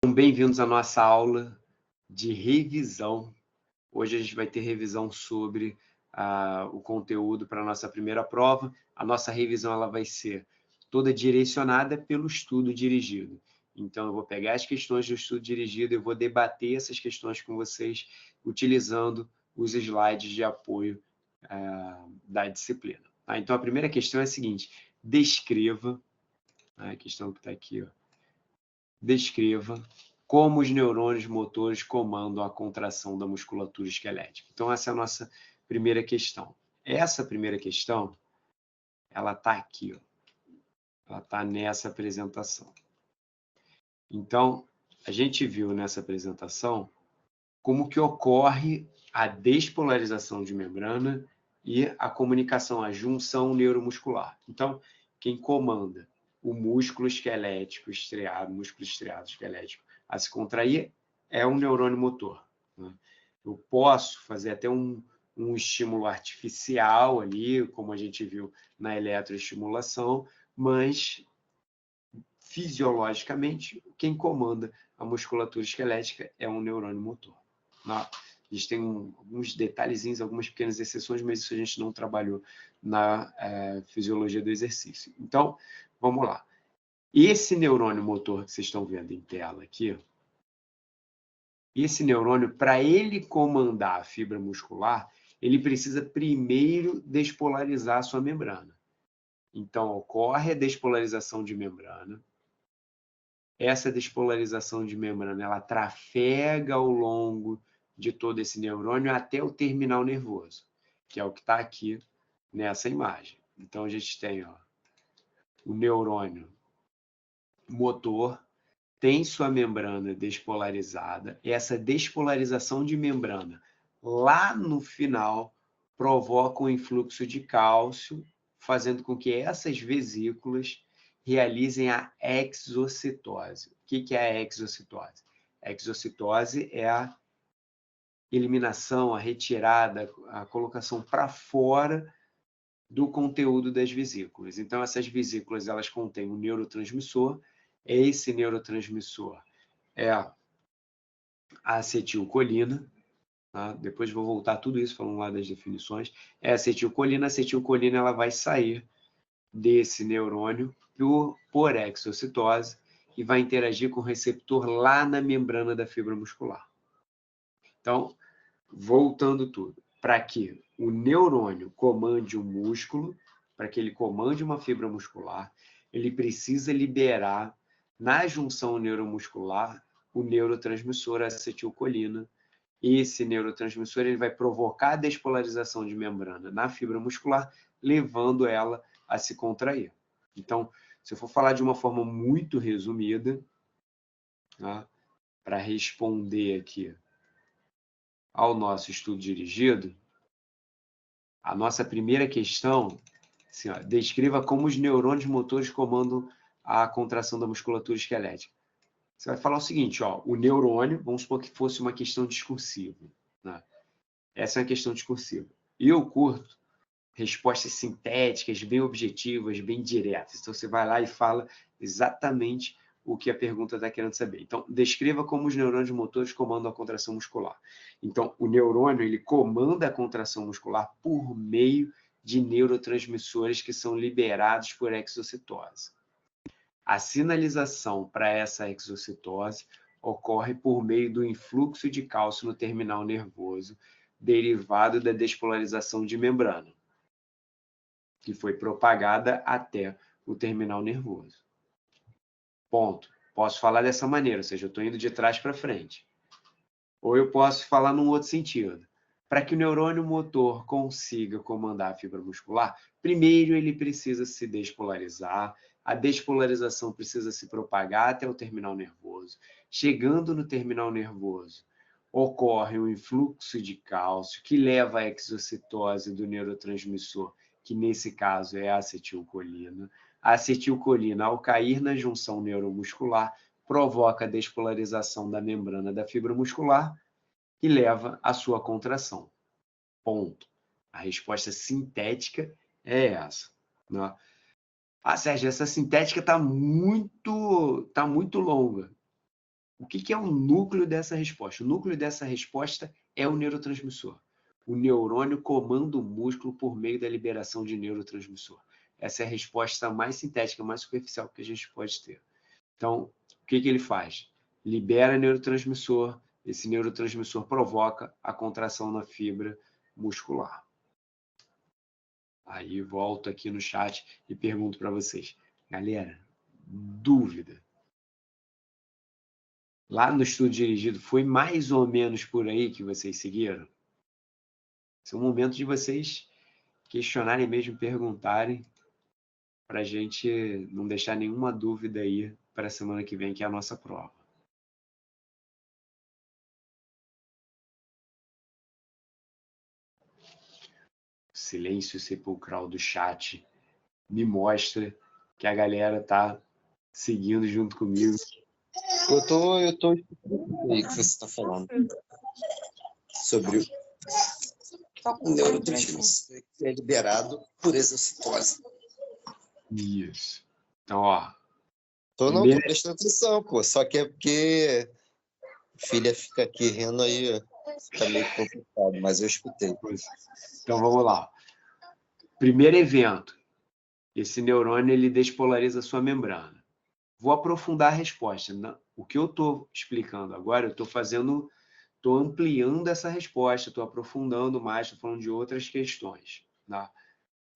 Bem-vindos à nossa aula de revisão. Hoje a gente vai ter revisão sobre o conteúdo para a nossa primeira prova. A nossa revisão ela vai ser toda direcionada pelo estudo dirigido. Então, eu vou pegar as questões do estudo dirigido e vou debater essas questões com vocês utilizando os slides de apoio da disciplina. Então, a primeira questão é a seguinte: descreva, a questão que está aqui, ó. Descreva como os neurônios motores comandam a contração da musculatura esquelética. Então, essa é a nossa primeira questão. Essa primeira questão, ela está aqui, ó. Ela está nessa apresentação. Então, a gente viu nessa apresentação como que ocorre a despolarização de membrana e a comunicação, a junção neuromuscular. Então, quem comanda o músculo esquelético estriado, músculo estriado esquelético, a se contrair é um neurônio motor, né? Eu posso fazer até um estímulo artificial ali, como a gente viu na eletroestimulação, mas fisiologicamente quem comanda a musculatura esquelética é um neurônio motor. A gente tem alguns detalhezinhos, algumas pequenas exceções, mas isso a gente não trabalhou na fisiologia do exercício. Então, vamos lá. Esse neurônio motor que vocês estão vendo em tela aqui, esse neurônio, para ele comandar a fibra muscular, ele precisa primeiro despolarizar a sua membrana. Então, ocorre a despolarização de membrana. Essa despolarização de membrana, ela trafega ao longo de todo esse neurônio até o terminal nervoso, que é o que está aqui nessa imagem. Então, a gente tem o neurônio motor, tem sua membrana despolarizada. Essa despolarização de membrana, lá no final, provoca um influxo de cálcio, fazendo com que essas vesículas realizem a exocitose. O que é a exocitose? A exocitose é a eliminação, a retirada, a colocação para fora do conteúdo das vesículas. Então, essas vesículas elas contêm um neurotransmissor. Esse neurotransmissor é a acetilcolina. Tá? Depois vou voltar a tudo isso falando lá das definições. É a acetilcolina. A acetilcolina ela vai sair desse neurônio por exocitose e vai interagir com o receptor lá na membrana da fibra muscular. Então, voltando tudo, para que o neurônio comande um músculo, para que ele comande uma fibra muscular, ele precisa liberar na junção neuromuscular o neurotransmissor acetilcolina. Esse neurotransmissor ele vai provocar a despolarização de membrana na fibra muscular, levando ela a se contrair. Então, se eu for falar de uma forma muito resumida, tá? Para responder aqui ao nosso estudo dirigido, a nossa primeira questão, assim, descreva como os neurônios motores comandam a contração da musculatura esquelética. Você vai falar o seguinte, o neurônio, vamos supor que fosse uma questão discursiva, né? Essa é uma questão discursiva. E eu curto respostas sintéticas, bem objetivas, bem diretas. Então, você vai lá e fala exatamente o que a pergunta está querendo saber. Então, descreva como os neurônios motores comandam a contração muscular. Então, o neurônio ele comanda a contração muscular por meio de neurotransmissores que são liberados por exocitose. A sinalização para essa exocitose ocorre por meio do influxo de cálcio no terminal nervoso, derivado da despolarização de membrana, que foi propagada até o terminal nervoso. Ponto. Posso falar dessa maneira, ou seja, eu estou indo de trás para frente. Ou eu posso falar num outro sentido. Para que o neurônio motor consiga comandar a fibra muscular, primeiro ele precisa se despolarizar, a despolarização precisa se propagar até o terminal nervoso. Chegando no terminal nervoso, ocorre um influxo de cálcio que leva à exocitose do neurotransmissor, que nesse caso é a acetilcolina. A acetilcolina, ao cair na junção neuromuscular, provoca a despolarização da membrana da fibra muscular e leva à sua contração. Ponto. A resposta sintética é essa, né? Sérgio, essa sintética está muito longa. O que é o núcleo dessa resposta? O núcleo dessa resposta é o neurotransmissor. O neurônio comanda o músculo por meio da liberação de neurotransmissor. Essa é a resposta mais sintética, mais superficial que a gente pode ter. Então, o que ele faz? Libera neurotransmissor, esse neurotransmissor provoca a contração na fibra muscular. Aí volto aqui no chat e pergunto para vocês. Galera, dúvida? Lá no estudo dirigido, foi mais ou menos por aí que vocês seguiram? Esse é o momento de vocês questionarem mesmo, perguntarem, para a gente não deixar nenhuma dúvida aí para a semana que vem, que é a nossa prova. O silêncio sepulcral do chat me mostra que a galera tá seguindo junto comigo. Eu tô escutando aí que você está falando sobre o neurotransmissor que é liberado por exocitose. Isso. Então, ó. Tô prestando atenção, pô. Só que é porque filha fica aqui rindo aí, fica meio complicado, mas eu escutei. Então, vamos lá. Primeiro evento. Esse neurônio, ele despolariza a sua membrana. Vou aprofundar a resposta. O que eu estou explicando agora, eu estou ampliando essa resposta, estou aprofundando mais, estou falando de outras questões. Tá?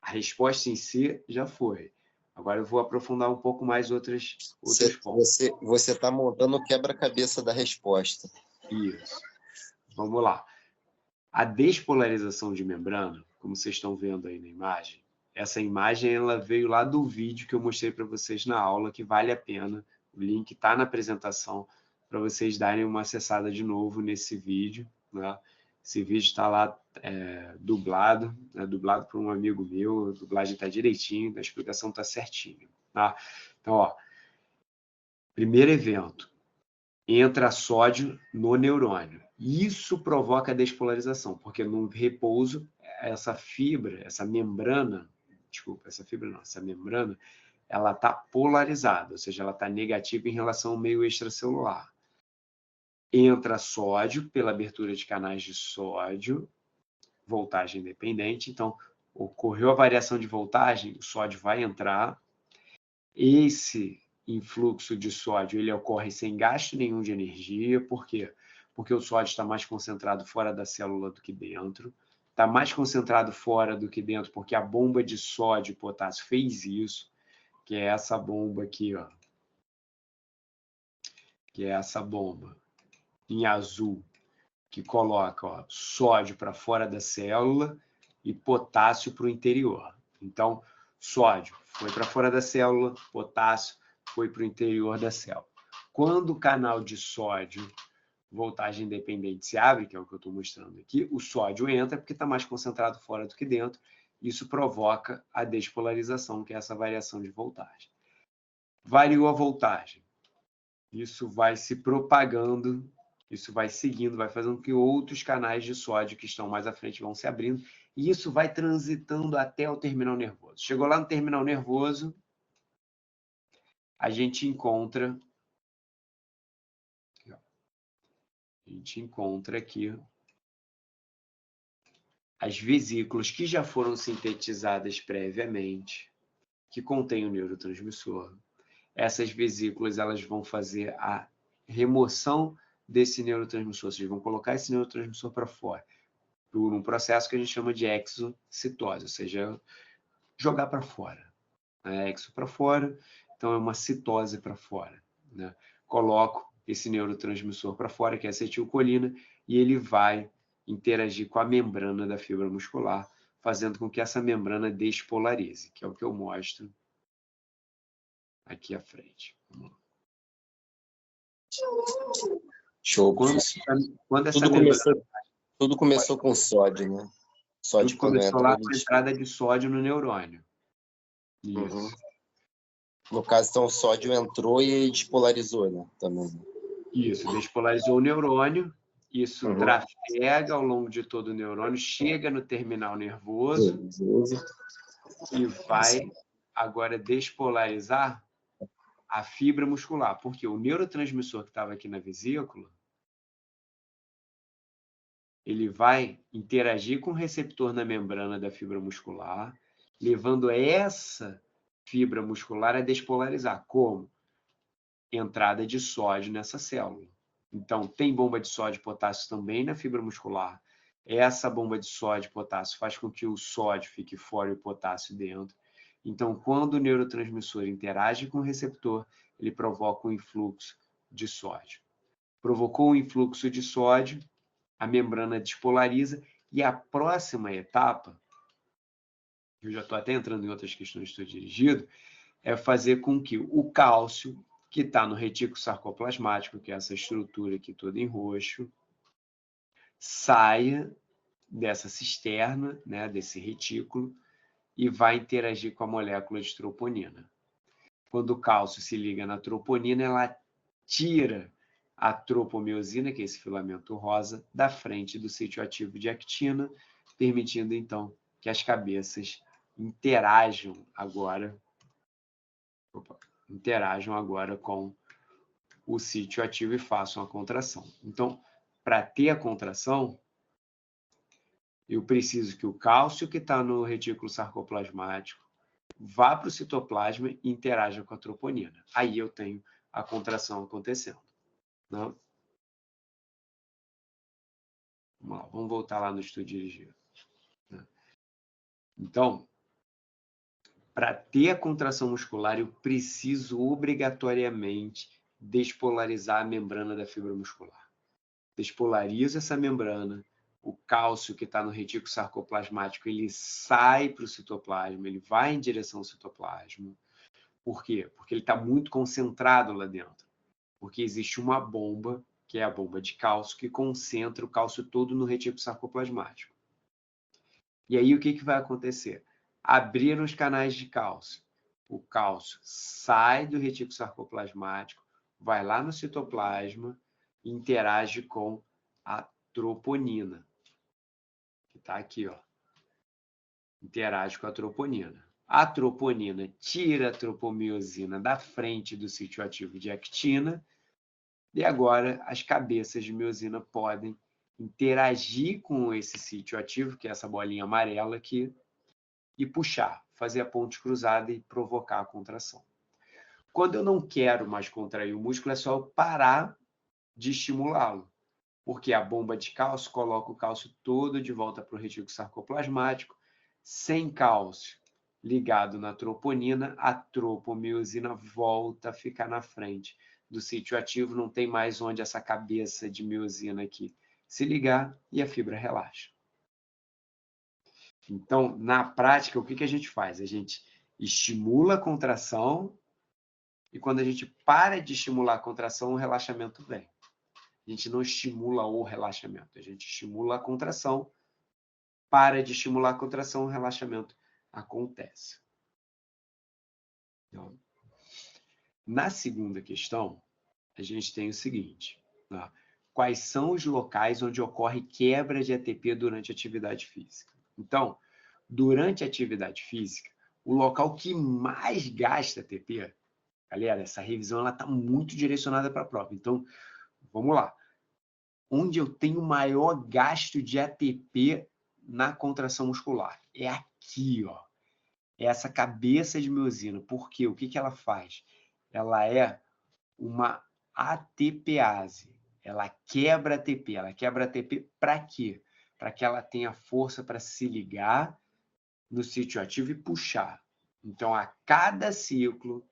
A resposta em si já foi. Agora eu vou aprofundar um pouco mais outros pontos. Você está montando o quebra-cabeça da resposta. Isso. Vamos lá. A despolarização de membrana, como vocês estão vendo aí na imagem, essa imagem ela veio lá do vídeo que eu mostrei para vocês na aula, que vale a pena. O link está na apresentação para vocês darem uma acessada de novo nesse vídeo. Né? Esse vídeo está lá dublado, né? Dublado por um amigo meu, a dublagem está direitinho, a explicação está certinho. Tá? Então, ó, primeiro evento, entra sódio no neurônio. Isso provoca a despolarização, porque no repouso, essa fibra, essa membrana, essa membrana, ela está polarizada, ou seja, ela está negativa em relação ao meio extracelular. Entra sódio pela abertura de canais de sódio, voltagem dependente, então ocorreu a variação de voltagem, o sódio vai entrar, esse influxo de sódio ele ocorre sem gasto nenhum de energia, por quê? Porque o sódio está mais concentrado fora da célula do que dentro, está mais concentrado fora do que dentro, porque a bomba de sódio e potássio fez isso, que é essa bomba aqui, ó. Que é essa bomba em azul, que coloca ó, sódio para fora da célula e potássio para o interior. Então, sódio foi para fora da célula, potássio foi para o interior da célula. Quando o canal de sódio, voltagem independente, se abre, que é o que eu estou mostrando aqui, o sódio entra porque está mais concentrado fora do que dentro. Isso provoca a despolarização, que é essa variação de voltagem. Variou a voltagem. Isso vai se propagando, isso vai seguindo, vai fazendo com que outros canais de sódio que estão mais à frente vão se abrindo, e isso vai transitando até o terminal nervoso. Chegou lá no terminal nervoso, a gente encontra aqui as vesículas que já foram sintetizadas previamente, que contêm o neurotransmissor. Essas vesículas elas vão fazer a remoção desse neurotransmissor, vocês vão colocar esse neurotransmissor para fora, por um processo que a gente chama de exocitose, ou seja, jogar para fora. Exo para fora, então é uma citose para fora. Né? Coloco esse neurotransmissor para fora, que é a acetilcolina, e ele vai interagir com a membrana da fibra muscular, fazendo com que essa membrana despolarize, que é o que eu mostro aqui à frente. Show. Quando essa membrana... Tudo começou com sódio, né? Sódio tudo começou lá com a entrada de sódio no neurônio. Isso. Uhum. No caso, então, o sódio entrou e despolarizou, né? Também. Isso, despolarizou o neurônio, isso trafega ao longo de todo o neurônio, chega no terminal nervoso e vai agora despolarizar a fibra muscular, porque o neurotransmissor que estava aqui na vesícula, ele vai interagir com o receptor na membrana da fibra muscular, levando essa fibra muscular a despolarizar. Como? Entrada de sódio nessa célula. Então, tem bomba de sódio e potássio também na fibra muscular. Essa bomba de sódio e potássio faz com que o sódio fique fora e o potássio dentro. Então, quando o neurotransmissor interage com o receptor, ele provoca um influxo de sódio. Provocou um influxo de sódio, a membrana despolariza, e a próxima etapa, eu já estou até entrando em outras questões, estou dirigido, é fazer com que o cálcio, que está no retículo sarcoplasmático, que é essa estrutura aqui toda em roxo, saia dessa cisterna, né, desse retículo, e vai interagir com a molécula de troponina. Quando o cálcio se liga na troponina, ela tira a tropomiosina, que é esse filamento rosa, da frente do sítio ativo de actina, permitindo, então, que as cabeças interajam agora com o sítio ativo e façam a contração. Então, para ter a contração, eu preciso que o cálcio que está no retículo sarcoplasmático vá para o citoplasma e interaja com a troponina. Aí eu tenho a contração acontecendo. Não? Vamos voltar lá no estudo dirigido. Então, para ter a contração muscular, eu preciso obrigatoriamente despolarizar a membrana da fibra muscular. Despolarizo essa membrana, o cálcio que está no retículo sarcoplasmático, ele sai para o citoplasma, ele vai em direção ao citoplasma. Por quê? Porque ele está muito concentrado lá dentro. Porque existe uma bomba, que é a bomba de cálcio, que concentra o cálcio todo no retículo sarcoplasmático. E aí o que vai acontecer? Abriram os canais de cálcio. O cálcio sai do retículo sarcoplasmático, vai lá no citoplasma e interage com a troponina, que está aqui, ó. Interage com a troponina. A troponina tira a tropomiosina da frente do sítio ativo de actina, e agora as cabeças de miosina podem interagir com esse sítio ativo, que é essa bolinha amarela aqui, e puxar, fazer a ponte cruzada e provocar a contração. Quando eu não quero mais contrair o músculo, é só eu parar de estimulá-lo, porque a bomba de cálcio coloca o cálcio todo de volta para o retículo sarcoplasmático. Sem cálcio ligado na troponina, a tropomiosina volta a ficar na frente do sítio ativo, não tem mais onde essa cabeça de miosina aqui se ligar e a fibra relaxa. Então, na prática, o que a gente faz? A gente estimula a contração e quando a gente para de estimular a contração, o relaxamento vem. A gente não estimula o relaxamento, a gente estimula a contração, para de estimular a contração, o relaxamento acontece. Então, na segunda questão, a gente tem o seguinte, tá? Quais são os locais onde ocorre quebra de ATP durante a atividade física? Então, durante a atividade física, o local que mais gasta ATP, galera, essa revisão está muito direcionada para a prova. Então, vamos lá. Onde eu tenho maior gasto de ATP na contração muscular? É aqui, ó. É essa cabeça de miosina. Por quê? O que ela faz? Ela é uma ATPase. Ela quebra ATP. Ela quebra ATP para quê? Para que ela tenha força para se ligar no sítio ativo e puxar. Então, a cada ciclo,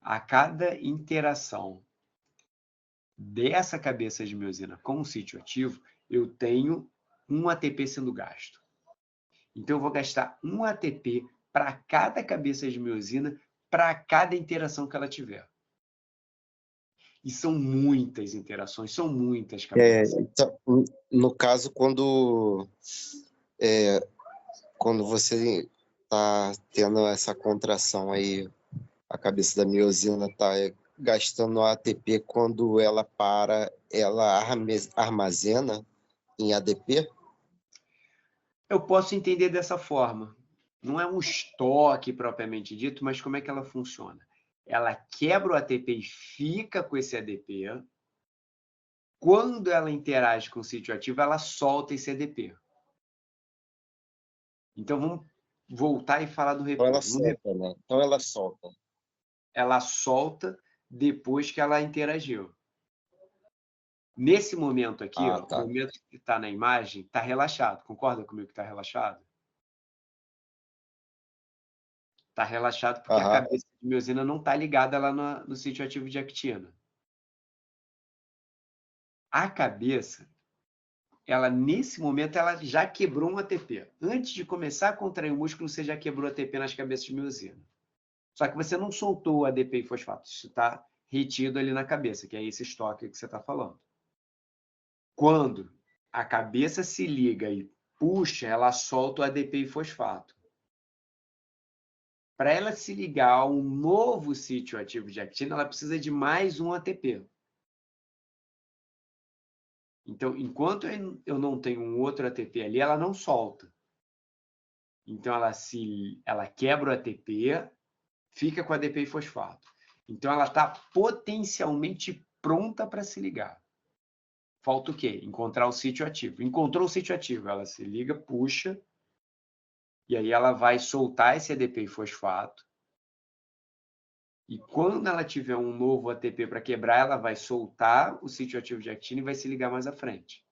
a cada interação dessa cabeça de miosina com o sítio ativo, eu tenho um ATP sendo gasto. Então, eu vou gastar um ATP para cada cabeça de miosina, para cada interação que ela tiver. E são muitas interações, são muitas cabeças. Então, no caso, quando você está tendo essa contração aí, a cabeça da miosina está gastando ATP, quando ela para, ela armazena em ADP? Eu posso entender dessa forma. Não é um estoque propriamente dito, mas como é que ela funciona? ela quebra o ATP e fica com esse ADP. Quando ela interage com o sítio ativo, ela solta esse ADP. Então, vamos voltar e falar do Então ela repouso. solta, né? Então ela solta. Ela solta depois que ela interagiu. Nesse momento aqui, Ah, ó, tá. o momento que está na imagem, está relaxado. Concorda comigo que está relaxado? Está relaxado porque a Aham. cabeça de miosina não está ligada lá no sítio ativo de actina. A cabeça, ela nesse momento, ela já quebrou um ATP. Antes de começar a contrair o músculo, você já quebrou ATP nas cabeças de miosina. Só que você não soltou o ADP e fosfato. Isso está retido ali na cabeça, que é esse estoque que você está falando. Quando a cabeça se liga e puxa, ela solta o ADP e fosfato. Para ela se ligar a um novo sítio ativo de actina, ela precisa de mais um ATP. Então, enquanto eu não tenho um outro ATP ali, ela não solta. Então, ela quebra o ATP, fica com ADP e fosfato. Então, ela está potencialmente pronta para se ligar. Falta o quê? Encontrar o sítio ativo. Encontrou o sítio ativo, ela se liga, puxa, e aí ela vai soltar esse ADP e fosfato. E quando ela tiver um novo ATP para quebrar, ela vai soltar o sítio ativo de actina e vai se ligar mais à frente.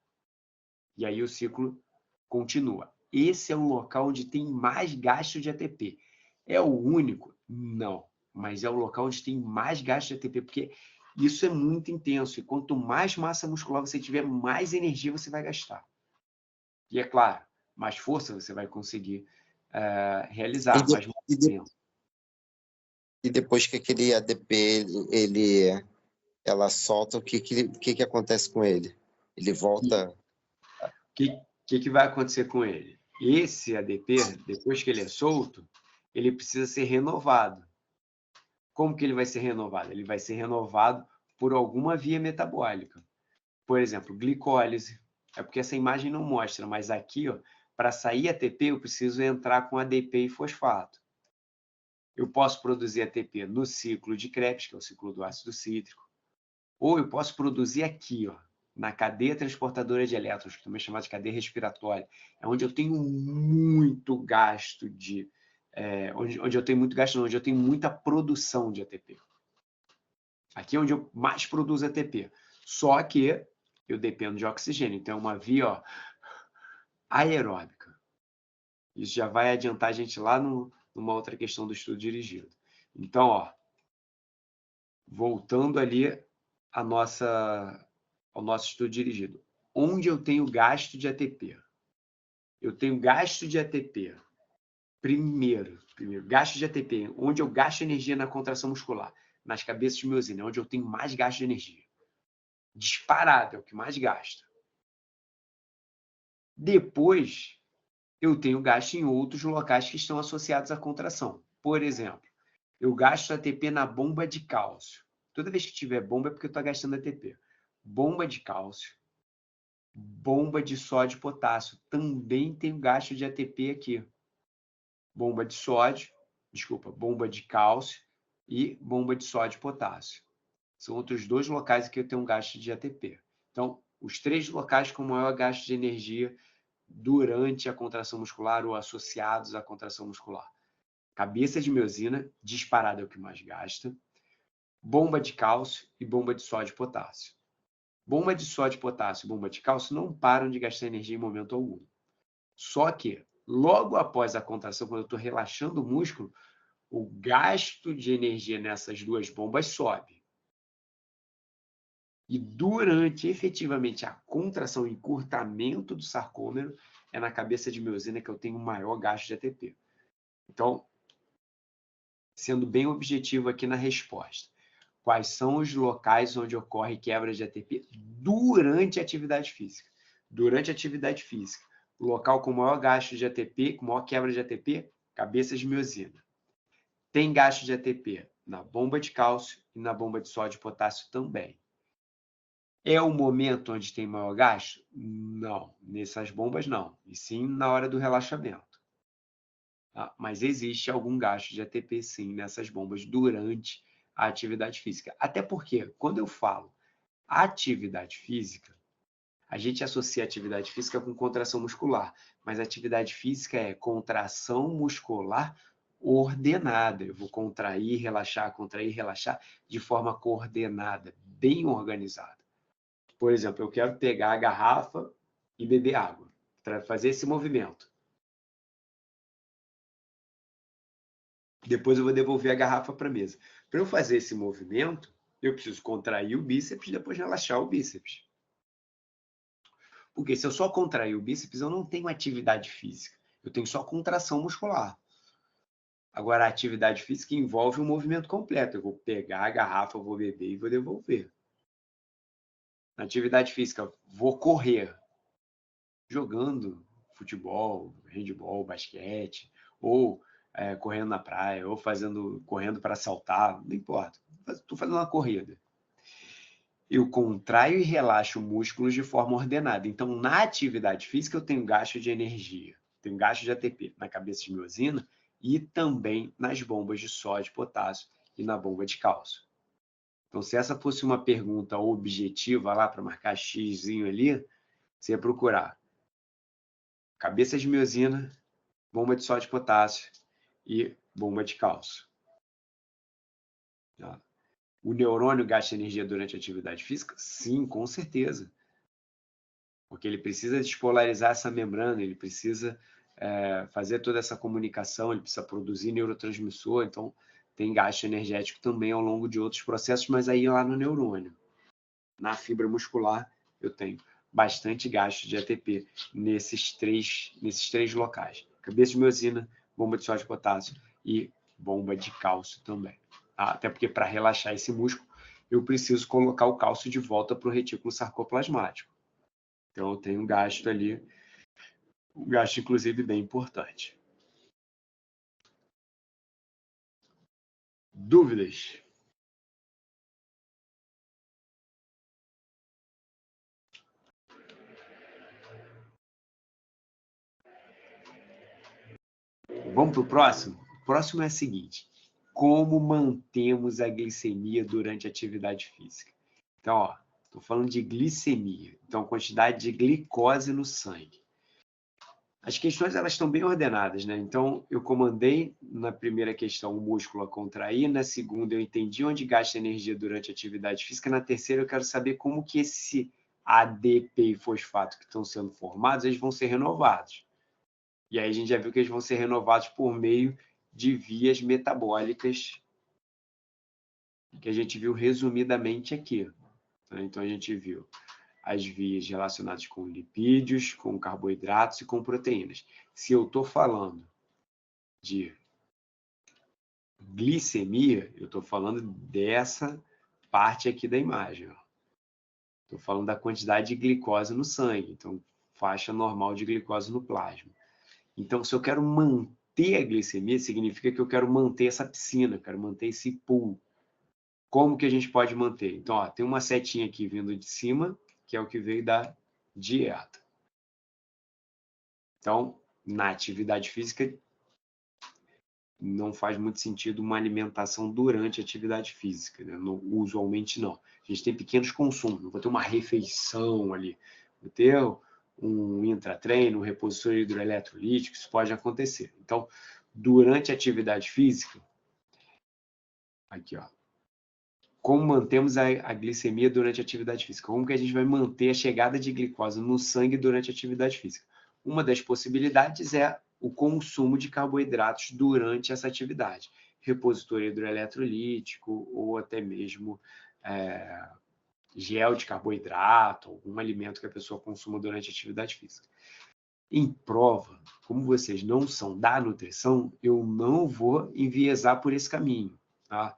E aí o ciclo continua. Esse é o local onde tem mais gasto de ATP. É o único? Não. Mas é o local onde tem mais gasto de ATP, porque isso é muito intenso. E quanto mais massa muscular você tiver, mais energia você vai gastar. E é claro, mais força você vai conseguir realizar, mais movimento. E depois que aquele ADP ela solta, o que acontece com ele? Ele volta. O que vai acontecer com ele? Esse ADP, depois que ele é solto, ele precisa ser renovado. Como que ele vai ser renovado? Ele vai ser renovado por alguma via metabólica. Por exemplo, glicólise. É porque essa imagem não mostra, mas aqui, para sair ATP, eu preciso entrar com ADP e fosfato. Eu posso produzir ATP no ciclo de Krebs, que é o ciclo do ácido cítrico, ou eu posso produzir aqui, na cadeia transportadora de elétrons, que também é chamada de cadeia respiratória, é onde eu tenho muito gasto de... onde eu tenho muito gasto, não, onde eu tenho muita produção de ATP. Aqui é onde eu mais produzo ATP. Só que eu dependo de oxigênio, então é uma via aeróbica. Isso já vai adiantar a gente lá numa outra questão do estudo dirigido. Então, voltando ali ao nosso estudo dirigido. Onde eu tenho gasto de ATP? Eu tenho gasto de ATP. Primeiro, gasto de ATP. Onde eu gasto energia na contração muscular? Nas cabeças de miosina, onde eu tenho mais gasto de energia. Disparado, é o que mais gasta. Depois, eu tenho gasto em outros locais que estão associados à contração. Por exemplo, eu gasto ATP na bomba de cálcio. Toda vez que tiver bomba é porque eu estou gastando ATP. Bomba de cálcio, bomba de sódio e potássio. Também tenho gasto de ATP aqui. Bomba de sódio, bomba de cálcio e bomba de sódio e potássio. São outros dois locais que eu tenho um gasto de ATP. Então, os três locais com maior gasto de energia durante a contração muscular ou associados à contração muscular. Cabeça de miosina, disparada é o que mais gasta. Bomba de cálcio e bomba de sódio e potássio. Bomba de sódio, potássio e bomba de cálcio não param de gastar energia em momento algum. Só que, logo após a contração, quando eu estou relaxando o músculo, o gasto de energia nessas duas bombas sobe. E durante, efetivamente, a contração, o encurtamento do sarcômero, é na cabeça de miosina que eu tenho o maior gasto de ATP. Então, sendo bem objetivo aqui na resposta, quais são os locais onde ocorre quebra de ATP durante a atividade física? Durante a atividade física, o local com maior gasto de ATP, com maior quebra de ATP, cabeça de miosina. Tem gasto de ATP na bomba de cálcio e na bomba de sódio e potássio também. É o momento onde tem maior gasto? Não, nessas bombas não, e sim na hora do relaxamento. Tá? Mas existe algum gasto de ATP sim nessas bombas durante a atividade física. Até porque, quando eu falo atividade física, a gente associa atividade física com contração muscular, mas atividade física é contração muscular ordenada. Eu vou contrair, relaxar de forma coordenada, bem organizada. Por exemplo, eu quero pegar a garrafa e beber água, para fazer esse movimento. Depois eu vou devolver a garrafa para a mesa. Para eu fazer esse movimento, eu preciso contrair o bíceps e depois relaxar o bíceps. Porque se eu só contrair o bíceps, eu não tenho atividade física. Eu tenho só contração muscular. Agora, a atividade física envolve um movimento completo. Eu vou pegar a garrafa, vou beber e vou devolver. Na atividade física, vou correr. Jogando futebol, handebol, basquete, ou correndo na praia, ou correndo para saltar, não importa. Estou fazendo uma corrida. Eu contraio e relaxo músculos de forma ordenada. Então, na atividade física, eu tenho gasto de energia, tenho gasto de ATP na cabeça de miosina e também nas bombas de sódio, potássio e na bomba de cálcio. Então, se essa fosse uma pergunta objetiva lá para marcar xizinho ali, você ia procurar cabeça de miosina, bomba de sódio e potássio e bomba de cálcio. O neurônio gasta energia durante a atividade física? Sim, com certeza. Porque ele precisa despolarizar essa membrana, ele precisa fazer toda essa comunicação, ele precisa produzir neurotransmissor, então tem gasto energético também ao longo de outros processos, mas aí lá no neurônio. Na fibra muscular, eu tenho bastante gasto de ATP nesses três locais. Cabeça de miosina, bomba de sódio e potássio e bomba de cálcio também. Até porque para relaxar esse músculo, eu preciso colocar o cálcio de volta para o retículo sarcoplasmático. Então, eu tenho um gasto ali, um gasto inclusive bem importante. Dúvidas? Vamos para o próximo? O próximo é o seguinte: como mantemos a glicemia durante a atividade física? Então, estou falando de glicemia, então quantidade de glicose no sangue. As questões elas estão bem ordenadas, né? Então, eu comandei na primeira questão o músculo a contrair, na segunda eu entendi onde gasta energia durante a atividade física, na terceira eu quero saber como que esse ADP e fosfato que estão sendo formados, eles vão ser renovados. E aí a gente já viu que eles vão ser renovados por meio de vias metabólicas, que a gente viu resumidamente aqui. Então, a gente viu as vias relacionadas com lipídios, com carboidratos e com proteínas. Se eu estou falando de glicemia, eu estou falando dessa parte aqui da imagem. Estou falando da quantidade de glicose no sangue, então faixa normal de glicose no plasma. Então, se eu quero manter a glicemia, significa que eu quero manter essa piscina, quero manter esse pool. Como que a gente pode manter? Então, tem uma setinha aqui vindo de cima, que é o que veio da dieta. Então, na atividade física, não faz muito sentido uma alimentação durante a atividade física, né? Usualmente não. A gente tem pequenos consumos, não vou ter uma refeição ali, vou ter um intratreino, um repositor hidroeletrolítico, isso pode acontecer. Então, durante a atividade física, aqui, como mantemos a glicemia durante a atividade física? Como que a gente vai manter a chegada de glicose no sangue durante a atividade física? Uma das possibilidades é o consumo de carboidratos durante essa atividade. Repositor hidroeletrolítico ou até mesmo gel de carboidrato, algum alimento que a pessoa consuma durante a atividade física. Em prova, como vocês não são da nutrição, eu não vou enviesar por esse caminho, tá?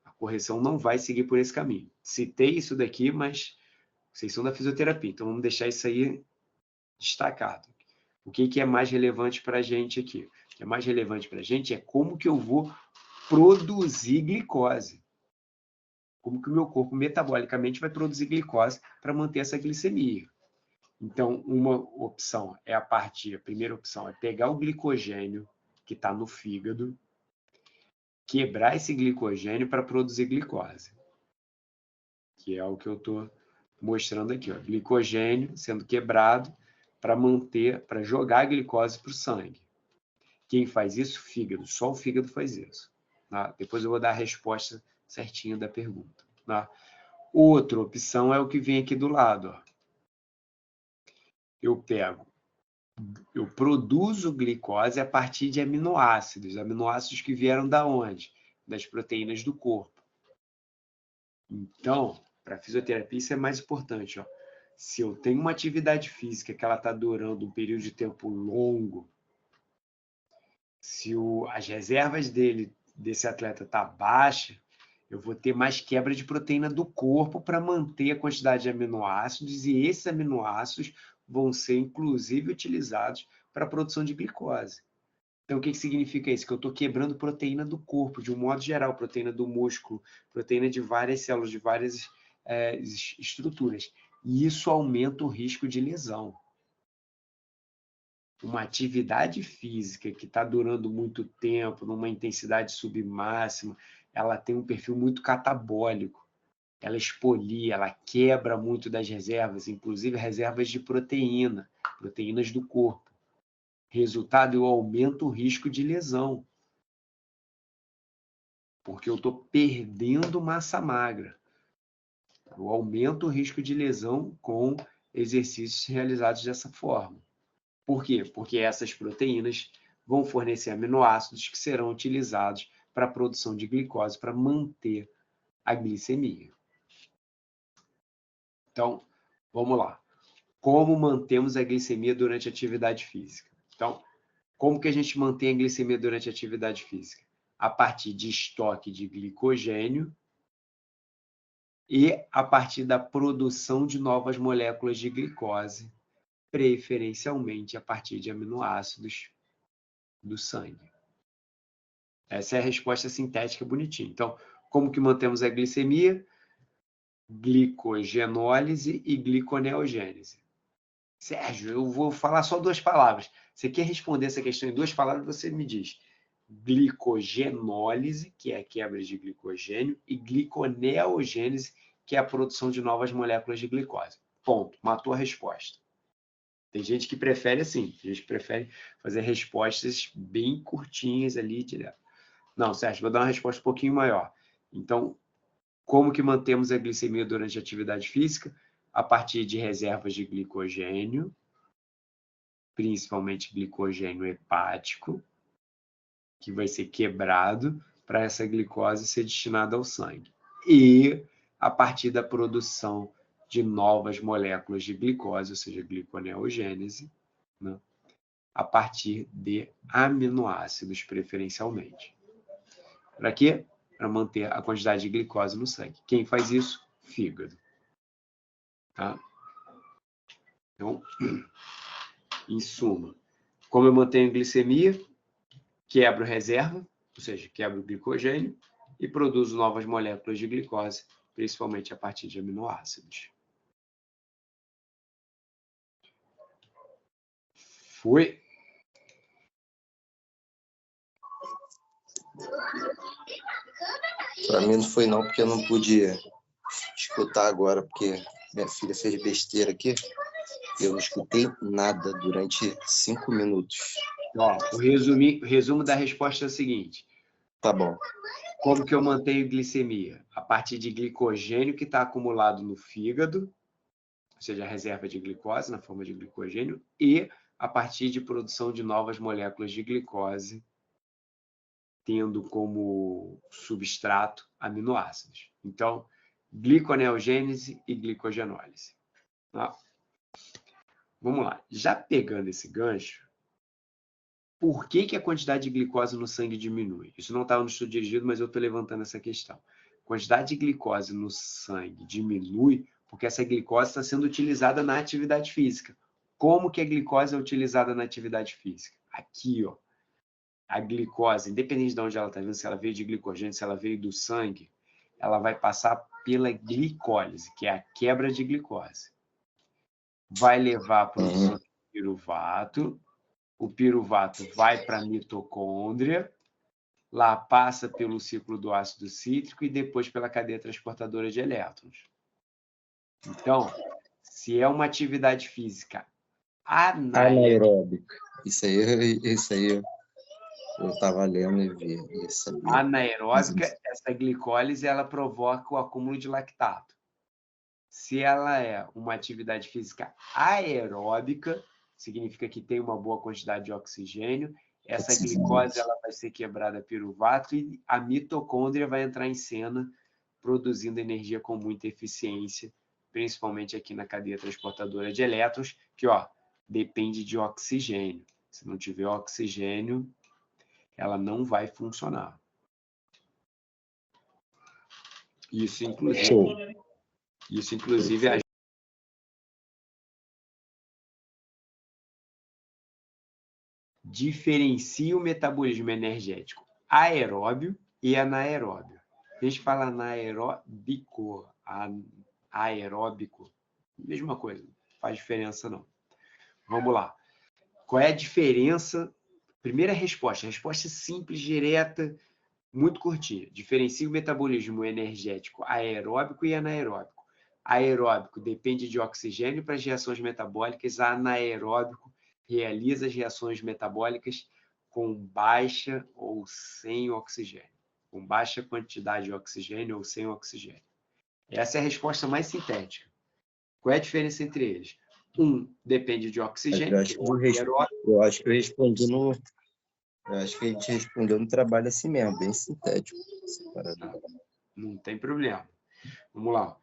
A correção não vai seguir por esse caminho. Citei isso daqui, mas vocês são da fisioterapia, então vamos deixar isso aí destacado. O que é mais relevante para a gente aqui? O que é mais relevante para a gente é como que eu vou produzir glicose. Como que o meu corpo metabolicamente vai produzir glicose para manter essa glicemia. Então, uma opção é a primeira opção é pegar o glicogênio que está no fígado, quebrar esse glicogênio para produzir glicose, que é o que eu estou mostrando aqui, ó. Glicogênio sendo quebrado para jogar a glicose para o sangue. Quem faz isso? Fígado. Só o fígado faz isso. Tá? Depois eu vou dar a resposta certinha da pergunta. Tá? Outra opção é o que vem aqui do lado. Ó. Eu produzo glicose a partir de aminoácidos que vieram da onde? Das proteínas do corpo. Então, para a fisioterapia isso é mais importante. Ó. Se eu tenho uma atividade física que ela está durando um período de tempo longo, se as reservas desse atleta tá baixa, eu vou ter mais quebra de proteína do corpo para manter a quantidade de aminoácidos, e esses aminoácidos vão ser, inclusive, utilizados para a produção de glicose. Então, o que significa isso? Que eu estou quebrando proteína do corpo, de um modo geral, proteína do músculo, proteína de várias células, de várias estruturas. E isso aumenta o risco de lesão. Uma atividade física que está durando muito tempo, numa intensidade submáxima, ela tem um perfil muito catabólico. Ela expolia, ela quebra muito das reservas, inclusive reservas de proteína, proteínas do corpo. Resultado, eu aumento o risco de lesão. Porque eu estou perdendo massa magra. Eu aumento o risco de lesão com exercícios realizados dessa forma. Por quê? Porque essas proteínas vão fornecer aminoácidos que serão utilizados para a produção de glicose para manter a glicemia. Então, vamos lá. Como mantemos a glicemia durante a atividade física? Então, como que a gente mantém a glicemia durante a atividade física? A partir de estoque de glicogênio e a partir da produção de novas moléculas de glicose, preferencialmente a partir de aminoácidos do sangue. Essa é a resposta sintética bonitinha. Então, como que mantemos a glicemia? Glicogenólise e gliconeogênese. Sérgio, eu vou falar só 2 palavras. Você quer responder essa questão em 2 palavras? Você me diz. Glicogenólise, que é a quebra de glicogênio, e gliconeogênese, que é a produção de novas moléculas de glicose. Ponto. Matou a resposta. Tem gente que prefere assim. Tem gente que prefere fazer respostas bem curtinhas ali direto. Não, Sérgio, vou dar uma resposta um pouquinho maior. Então, como que mantemos a glicemia durante a atividade física? A partir de reservas de glicogênio, principalmente glicogênio hepático, que vai ser quebrado para essa glicose ser destinada ao sangue. E a partir da produção de novas moléculas de glicose, ou seja, gliconeogênese, né? A partir de aminoácidos, preferencialmente. Para quê? Para manter a quantidade de glicose no sangue. Quem faz isso? Fígado. Tá? Então, em suma, como eu mantenho glicemia, quebro reserva, ou seja, quebro o glicogênio e produzo novas moléculas de glicose, principalmente a partir de aminoácidos. Foi? Para mim não foi não, porque eu não pude escutar agora, porque minha filha fez besteira aqui. Eu não escutei nada durante 5 minutos. Ó, o resumo da resposta é o seguinte. Tá bom. Como que eu mantenho glicemia? A partir de glicogênio que está acumulado no fígado, ou seja, a reserva de glicose na forma de glicogênio, e a partir de produção de novas moléculas de glicose, tendo como substrato aminoácidos. Então, gliconeogênese e glicogenólise. Tá? Vamos lá. Já pegando esse gancho, por que a quantidade de glicose no sangue diminui? Isso não estava no estudo dirigido, mas eu estou levantando essa questão. A quantidade de glicose no sangue diminui porque essa glicose está sendo utilizada na atividade física. Como que a glicose é utilizada na atividade física? Aqui, ó. A glicose, independente de onde ela está vindo, se ela veio de glicogênio, se ela veio do sangue, ela vai passar pela glicólise, que é a quebra de glicose. Vai levar a produção de piruvato, o piruvato vai para a mitocôndria, lá passa pelo ciclo do ácido cítrico e depois pela cadeia transportadora de elétrons. Então, se é uma atividade física anaeróbica. Isso aí eu estava lendo e vi, e sabia. Anaeróbica, essa glicólise ela provoca o acúmulo de lactato. Se ela é uma atividade física aeróbica, significa que tem uma boa quantidade de oxigênio, essa glicose ela vai ser quebrada piruvato e a mitocôndria vai entrar em cena, produzindo energia com muita eficiência, principalmente aqui na cadeia transportadora de elétrons, que depende de oxigênio. Se não tiver oxigênio, ela não vai funcionar. Isso, inclusive diferencia o metabolismo energético aeróbio e anaeróbio. A gente fala aeróbico, mesma coisa, não faz diferença não. Vamos lá. Qual é a diferença? Primeira resposta simples, direta, muito curtinha. Diferencia o metabolismo energético aeróbico e anaeróbico. Aeróbico depende de oxigênio para as reações metabólicas, anaeróbico realiza as reações metabólicas com baixa ou sem oxigênio, com baixa quantidade de oxigênio ou sem oxigênio. Essa é a resposta mais sintética. Qual é a diferença entre eles? Um depende de oxigênio. Eu acho que a gente respondeu no trabalho assim mesmo, bem sintético. Não tem problema. Vamos lá.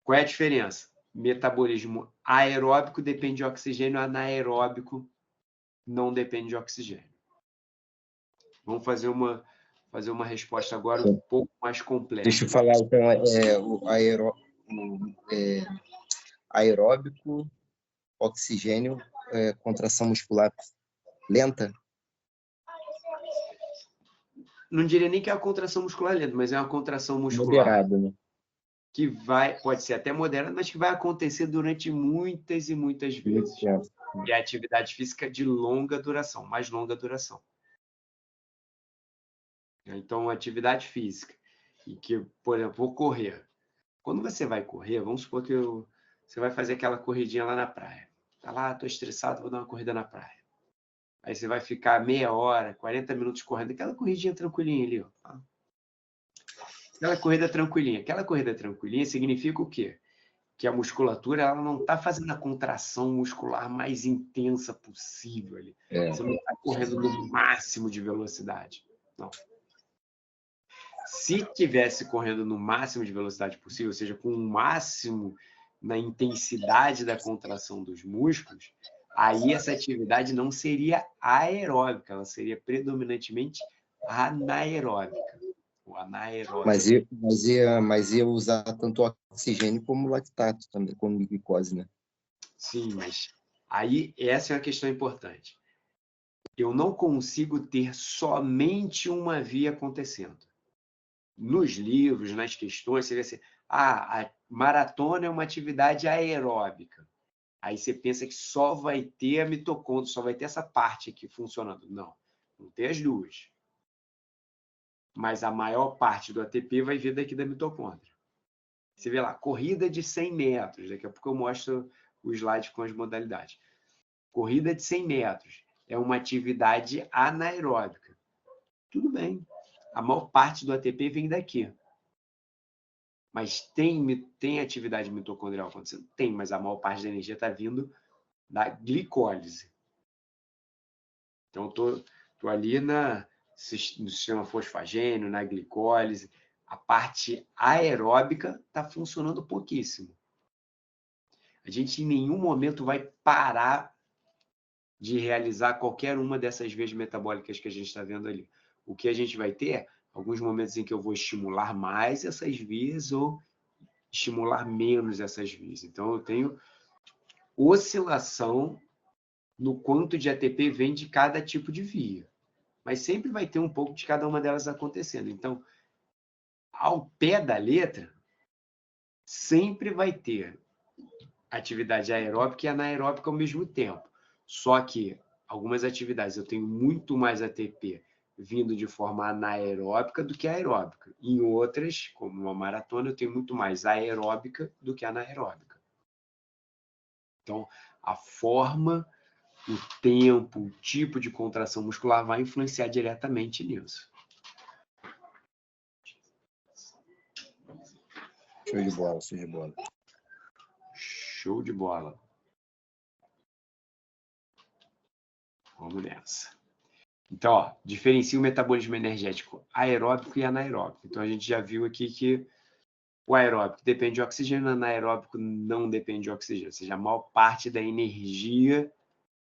Qual é a diferença? Metabolismo aeróbico depende de oxigênio, anaeróbico não depende de oxigênio. Vamos fazer uma resposta agora um pouco mais completa. Deixa eu falar, então, o aeróbico, oxigênio, contração muscular lenta? Não diria nem que é uma contração muscular lenta, mas é uma contração muscular moderada, né? Que pode ser até moderada, mas que vai acontecer durante muitas e muitas vezes. E é atividade física de longa duração, mais longa duração. Então, atividade física, e que, por exemplo, vou correr. Quando você vai correr, vamos supor que você vai fazer aquela corridinha lá na praia. Tá lá, tô estressado, vou dar uma corrida na praia. Aí você vai ficar meia hora, 40 minutos correndo, aquela corridinha tranquilinha ali, ó. Aquela corrida tranquilinha significa o quê? Que a musculatura ela não está fazendo a contração muscular mais intensa possível ali. Você não está correndo no máximo de velocidade. Não. Se tivesse correndo no máximo de velocidade possível, ou seja, com o máximo na intensidade da contração dos músculos, aí essa atividade não seria aeróbica, ela seria predominantemente anaeróbica. Mas ia usar tanto oxigênio como lactato também, como glicose, né? Sim, mas aí essa é uma questão importante. Eu não consigo ter somente uma via acontecendo. Nos livros, nas questões, você vê assim, a maratona é uma atividade aeróbica. Aí você pensa que só vai ter a mitocôndria, só vai ter essa parte aqui funcionando. Não, não tem as duas. Mas a maior parte do ATP vai vir daqui da mitocôndria. Você vê lá, corrida de 100 metros. Daqui a pouco eu mostro o slide com as modalidades. Corrida de 100 metros é uma atividade anaeróbica. Tudo bem. A maior parte do ATP vem daqui. Mas tem atividade mitocondrial acontecendo? Tem, mas a maior parte da energia está vindo da glicólise. Então, estou ali no sistema fosfagênio, na glicólise. A parte aeróbica está funcionando pouquíssimo. A gente em nenhum momento vai parar de realizar qualquer uma dessas vias metabólicas que a gente está vendo ali. O que a gente vai ter, alguns momentos em que eu vou estimular mais essas vias ou estimular menos essas vias. Então, eu tenho oscilação no quanto de ATP vem de cada tipo de via. Mas sempre vai ter um pouco de cada uma delas acontecendo. Então, ao pé da letra, sempre vai ter atividade aeróbica e anaeróbica ao mesmo tempo. Só que algumas atividades eu tenho muito mais ATP vindo de forma anaeróbica do que aeróbica. Em outras, como uma maratona, eu tenho muito mais aeróbica do que anaeróbica. Então, a forma, o tempo, o tipo de contração muscular vai influenciar diretamente nisso. Show de bola, show de bola. Show de bola. Vamos nessa. Então, ó, diferencia o metabolismo energético aeróbico e anaeróbico. Então, a gente já viu aqui que o aeróbico depende de oxigênio, o anaeróbico não depende de oxigênio. Ou seja, a maior parte da energia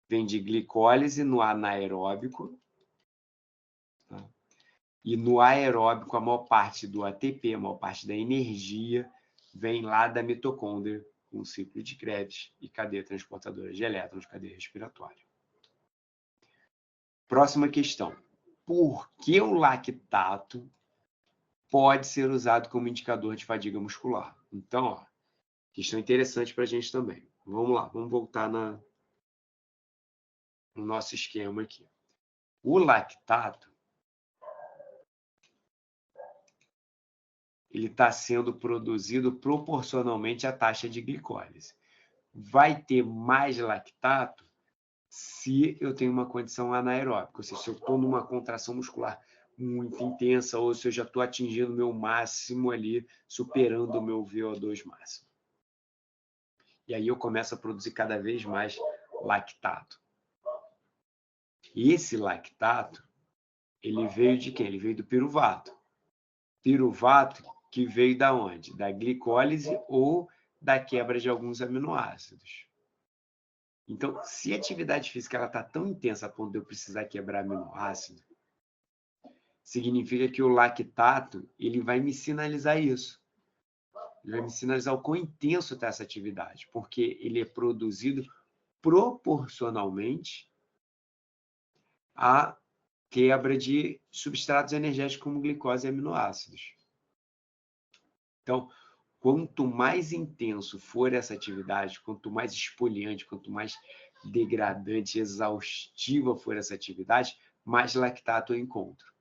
vem de glicólise no anaeróbico. Tá? E no aeróbico, a maior parte do ATP, a maior parte da energia, vem lá da mitocôndria, com o ciclo de Krebs e cadeia transportadora de elétrons, cadeia respiratória. Próxima questão. Por que o lactato pode ser usado como indicador de fadiga muscular? Então, ó, questão interessante para a gente também. Vamos lá, vamos voltar no nosso esquema aqui. O lactato, ele está sendo produzido proporcionalmente à taxa de glicólise. Vai ter mais lactato se eu tenho uma condição anaeróbica, ou seja, se eu estou numa contração muscular muito intensa ou se eu já estou atingindo o meu máximo ali, superando o meu VO2 máximo. E aí eu começo a produzir cada vez mais lactato. E esse lactato, ele veio de quem? Ele veio do piruvato. Piruvato que veio da onde? Da glicólise ou da quebra de alguns aminoácidos. Então, se a atividade física está tão intensa a ponto de eu precisar quebrar aminoácido, significa que o lactato ele vai me sinalizar isso. Ele vai me sinalizar o quão intenso está essa atividade, porque ele é produzido proporcionalmente à quebra de substratos energéticos como glicose e aminoácidos. Então, quanto mais intenso for essa atividade, quanto mais exfoliante, quanto mais degradante, exaustiva for essa atividade, mais lactato eu encontro.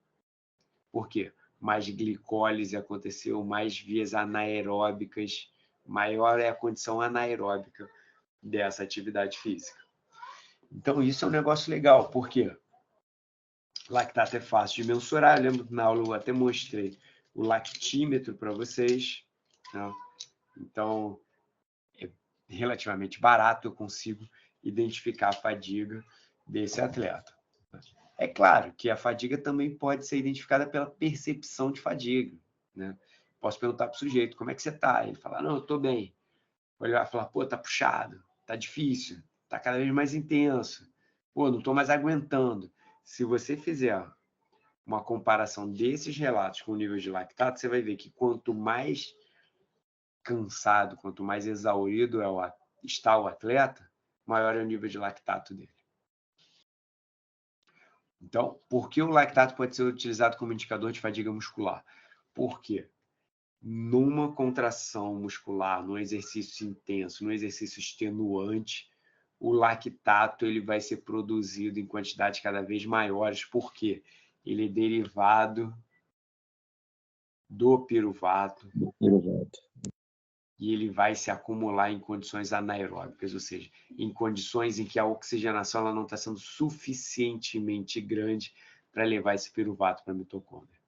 Por quê? Mais glicólise aconteceu, mais vias anaeróbicas, maior é a condição anaeróbica dessa atividade física. Então, isso é um negócio legal, porque lactato é fácil de mensurar. Eu lembro que na aula eu até mostrei o lactímetro para vocês. Né? Então, é relativamente barato, eu consigo identificar a fadiga desse atleta. É claro que a fadiga também pode ser identificada pela percepção de fadiga. Né? Posso perguntar para o sujeito, como é que você está? Ele fala, não, eu estou bem. Ele vai falar, pô, tá puxado, tá difícil, tá cada vez mais intenso. Pô, não estou mais aguentando. Se você fizer uma comparação desses relatos com o nível de lactato, você vai ver que quanto mais cansado, quanto mais exaurido está o atleta, maior é o nível de lactato dele. Então, por que o lactato pode ser utilizado como indicador de fadiga muscular? Porque numa contração muscular, num exercício intenso, num exercício extenuante, o lactato ele vai ser produzido em quantidades cada vez maiores. Por quê? Ele é derivado do piruvato. E ele vai se acumular em condições anaeróbicas, ou seja, em condições em que a oxigenação ela não está sendo suficientemente grande para levar esse piruvato para a mitocôndria.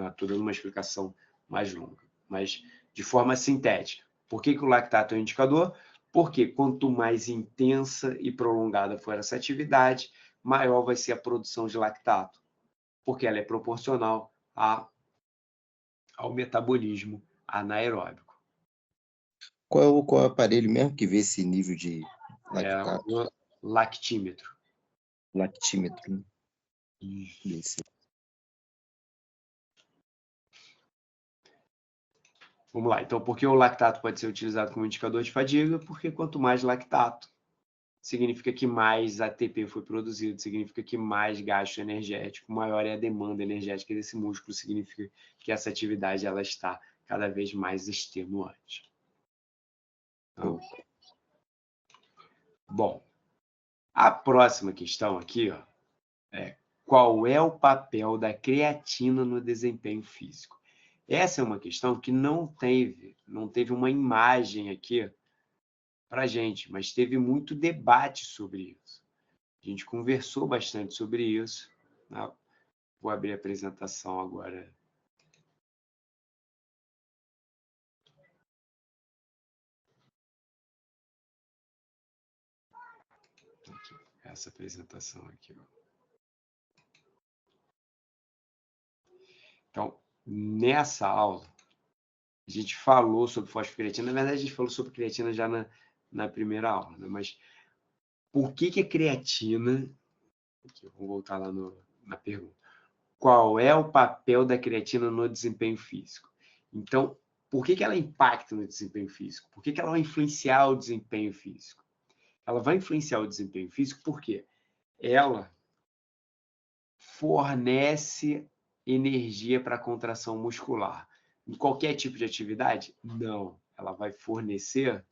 Estou dando uma explicação mais longa, mas de forma sintética. Por que o lactato é um indicador? Porque quanto mais intensa e prolongada for essa atividade, maior vai ser a produção de lactato, porque ela é proporcional ao metabolismo anaeróbico. Qual é o aparelho mesmo que vê esse nível de lactato? É o lactímetro. Lactímetro, né? Isso. Vamos lá. Então, por que o lactato pode ser utilizado como indicador de fadiga? Porque quanto mais lactato, significa que mais ATP foi produzido, significa que mais gasto energético, maior é a demanda energética desse músculo, significa que essa atividade ela está cada vez mais extenuante. Então, bom, a próxima questão aqui ó, é qual é o papel da creatina no desempenho físico? Essa é uma questão que não teve uma imagem aqui para a gente, mas teve muito debate sobre isso. A gente conversou bastante sobre isso. Vou abrir a apresentação agora. Aqui, essa apresentação aqui. Então, nessa aula, a gente falou sobre fosfocreatina. Na verdade, a gente falou sobre creatina já na primeira aula, né? Mas por que a creatina... Aqui, vou voltar lá na pergunta. Qual é o papel da creatina no desempenho físico? Então, por que ela impacta no desempenho físico? Por que ela vai influenciar o desempenho físico? Ela vai influenciar o desempenho físico porque ela fornece energia para a contração muscular. Em qualquer tipo de atividade? Não. Ela vai fornecer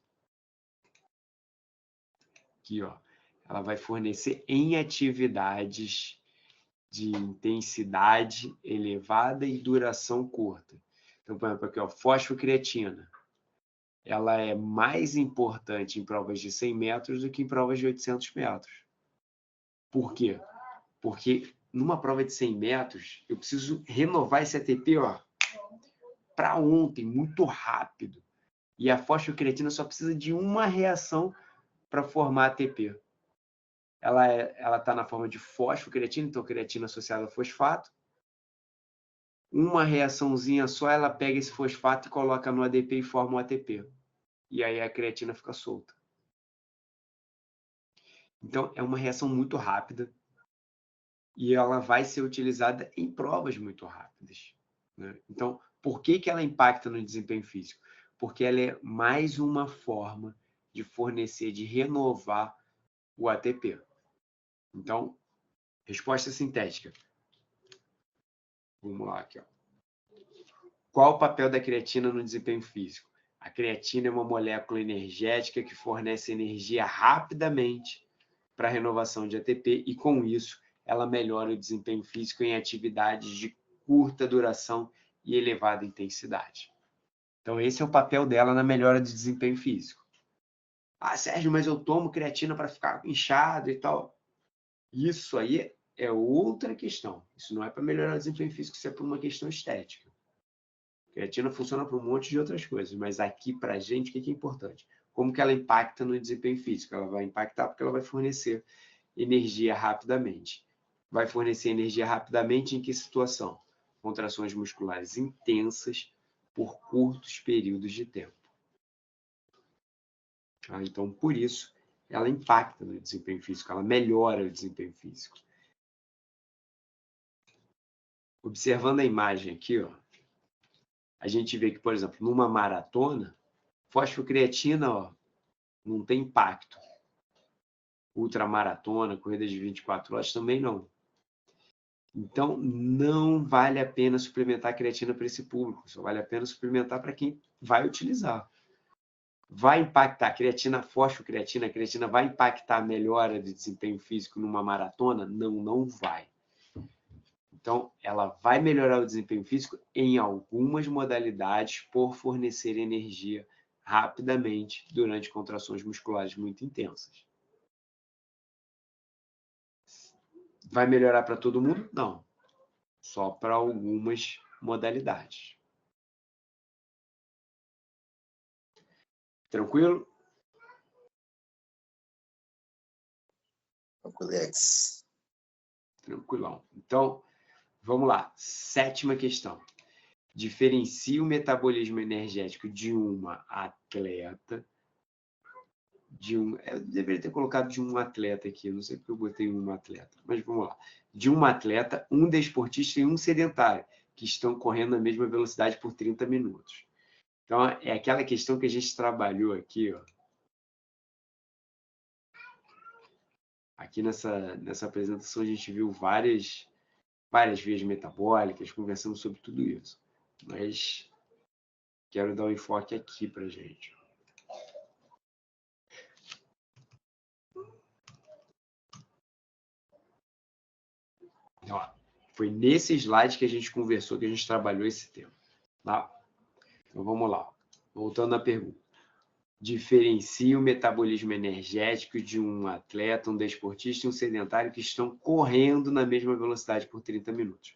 aqui, ó. Ela vai fornecer em atividades de intensidade elevada e duração curta. Então, por exemplo, aqui, ó, fosfocreatina. Ela é mais importante em provas de 100 metros do que em provas de 800 metros. Por quê? Porque numa prova de 100 metros, eu preciso renovar esse ATP para ontem, muito rápido. E a fosfocreatina só precisa de uma reação para formar ATP. Ela está na forma de fosfocreatina, então creatina associada a fosfato. Uma reaçãozinha só, ela pega esse fosfato e coloca no ADP e forma o ATP. E aí a creatina fica solta. Então, é uma reação muito rápida e ela vai ser utilizada em provas muito rápidas, né? Então, por que ela impacta no desempenho físico? Porque ela é mais uma forma de fornecer, de renovar o ATP. Então, resposta sintética. Vamos lá aqui, ó. Qual o papel da creatina no desempenho físico? A creatina é uma molécula energética que fornece energia rapidamente para a renovação de ATP e, com isso, ela melhora o desempenho físico em atividades de curta duração e elevada intensidade. Então, esse é o papel dela na melhora do desempenho físico. Ah, Sérgio, mas eu tomo creatina para ficar inchado e tal. Isso aí é outra questão. Isso não é para melhorar o desempenho físico, isso é por uma questão estética. A creatina funciona para um monte de outras coisas, mas aqui para a gente, o que é importante? Como que ela impacta no desempenho físico? Ela vai impactar porque ela vai fornecer energia rapidamente. Vai fornecer energia rapidamente em que situação? Contrações musculares intensas por curtos períodos de tempo. Então, por isso, ela impacta no desempenho físico, ela melhora o desempenho físico. Observando a imagem aqui, ó, a gente vê que, por exemplo, numa maratona, fosfocreatina, ó, não tem impacto. Ultramaratona, corrida de 24 horas também não. Então, não vale a pena suplementar creatina para esse público, só vale a pena suplementar para quem vai utilizar. Vai impactar a creatina, fosfocreatina, a creatina vai impactar a melhora de desempenho físico numa maratona? Não, não vai. Então, ela vai melhorar o desempenho físico em algumas modalidades por fornecer energia rapidamente durante contrações musculares muito intensas. Vai melhorar para todo mundo? Não. Só para algumas modalidades. Tranquilo? Colegas. Tranquilão. Então, vamos lá. 7ª questão. Diferencie o metabolismo energético de uma atleta. Eu deveria ter colocado de um atleta aqui, não sei porque eu botei um atleta, mas vamos lá. De um atleta, um desportista e um sedentário, que estão correndo na mesma velocidade por 30 minutos. Então, é aquela questão que a gente trabalhou aqui, ó. Aqui nessa apresentação a gente viu várias vias metabólicas, conversamos sobre tudo isso. Mas quero dar um enfoque aqui para a gente. Ó, foi nesse slide que a gente conversou, que a gente trabalhou esse tema. Tá? Então, vamos lá. Voltando à pergunta. Diferencia o metabolismo energético de um atleta, um desportista e um sedentário que estão correndo na mesma velocidade por 30 minutos.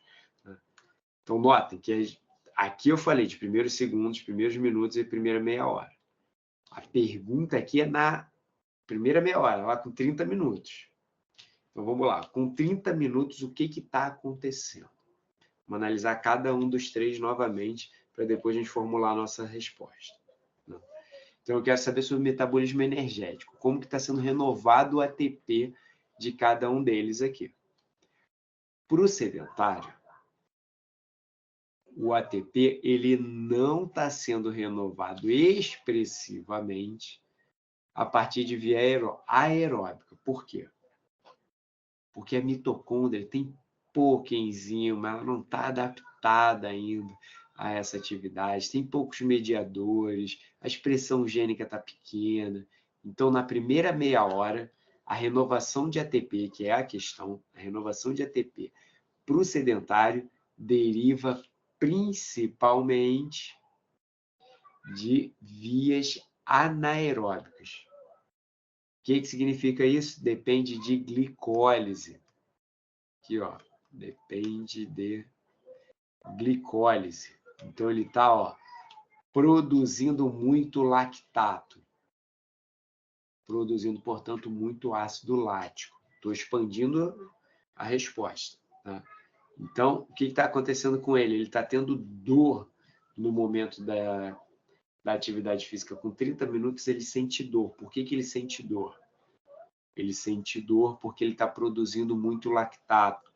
Então, notem que aqui eu falei de primeiros segundos, primeiros minutos e primeira meia hora. A pergunta aqui é na primeira meia hora, lá com 30 minutos. Então, vamos lá. Com 30 minutos, o que está acontecendo? Vamos analisar cada um dos três novamente, para depois a gente formular a nossa resposta. Então, eu quero saber sobre o metabolismo energético. Como que está sendo renovado o ATP de cada um deles aqui. Para o sedentário, o ATP ele não está sendo renovado expressivamente a partir de via aeróbica. Por quê? Porque a mitocôndria tem pouca enzima, ela não está adaptada ainda a essa atividade, tem poucos mediadores, a expressão gênica está pequena. Então, na primeira meia hora, a renovação de ATP, que é a questão, a renovação de ATP para o sedentário deriva principalmente de vias anaeróbicas. O que significa isso? Depende de glicólise. Aqui, ó, depende de glicólise. Então, ele está produzindo muito lactato, produzindo, portanto, muito ácido lático. Estou expandindo a resposta. Tá? Então, o que está acontecendo com ele? Ele está tendo dor no momento da atividade física. Com 30 minutos, ele sente dor. Por que ele sente dor? Ele sente dor porque ele está produzindo muito lactato.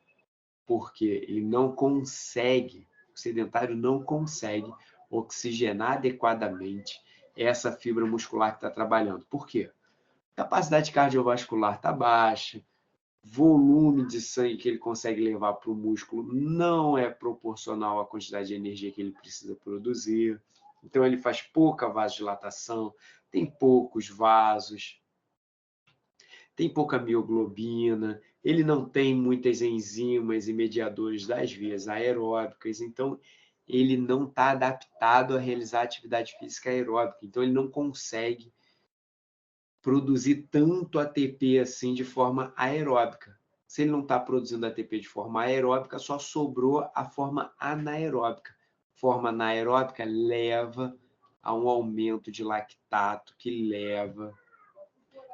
Porque ele não consegue, o sedentário não consegue oxigenar adequadamente essa fibra muscular que está trabalhando. Por quê? A capacidade cardiovascular está baixa, volume de sangue que ele consegue levar para o músculo não é proporcional à quantidade de energia que ele precisa produzir. Então, ele faz pouca vasodilatação, tem poucos vasos, tem pouca mioglobina, ele não tem muitas enzimas e mediadores das vias aeróbicas, então ele não está adaptado a realizar atividade física aeróbica, então ele não consegue produzir tanto ATP assim de forma aeróbica. Se ele não está produzindo ATP de forma aeróbica, só sobrou a forma anaeróbica. Forma anaeróbica leva a um aumento de lactato, que leva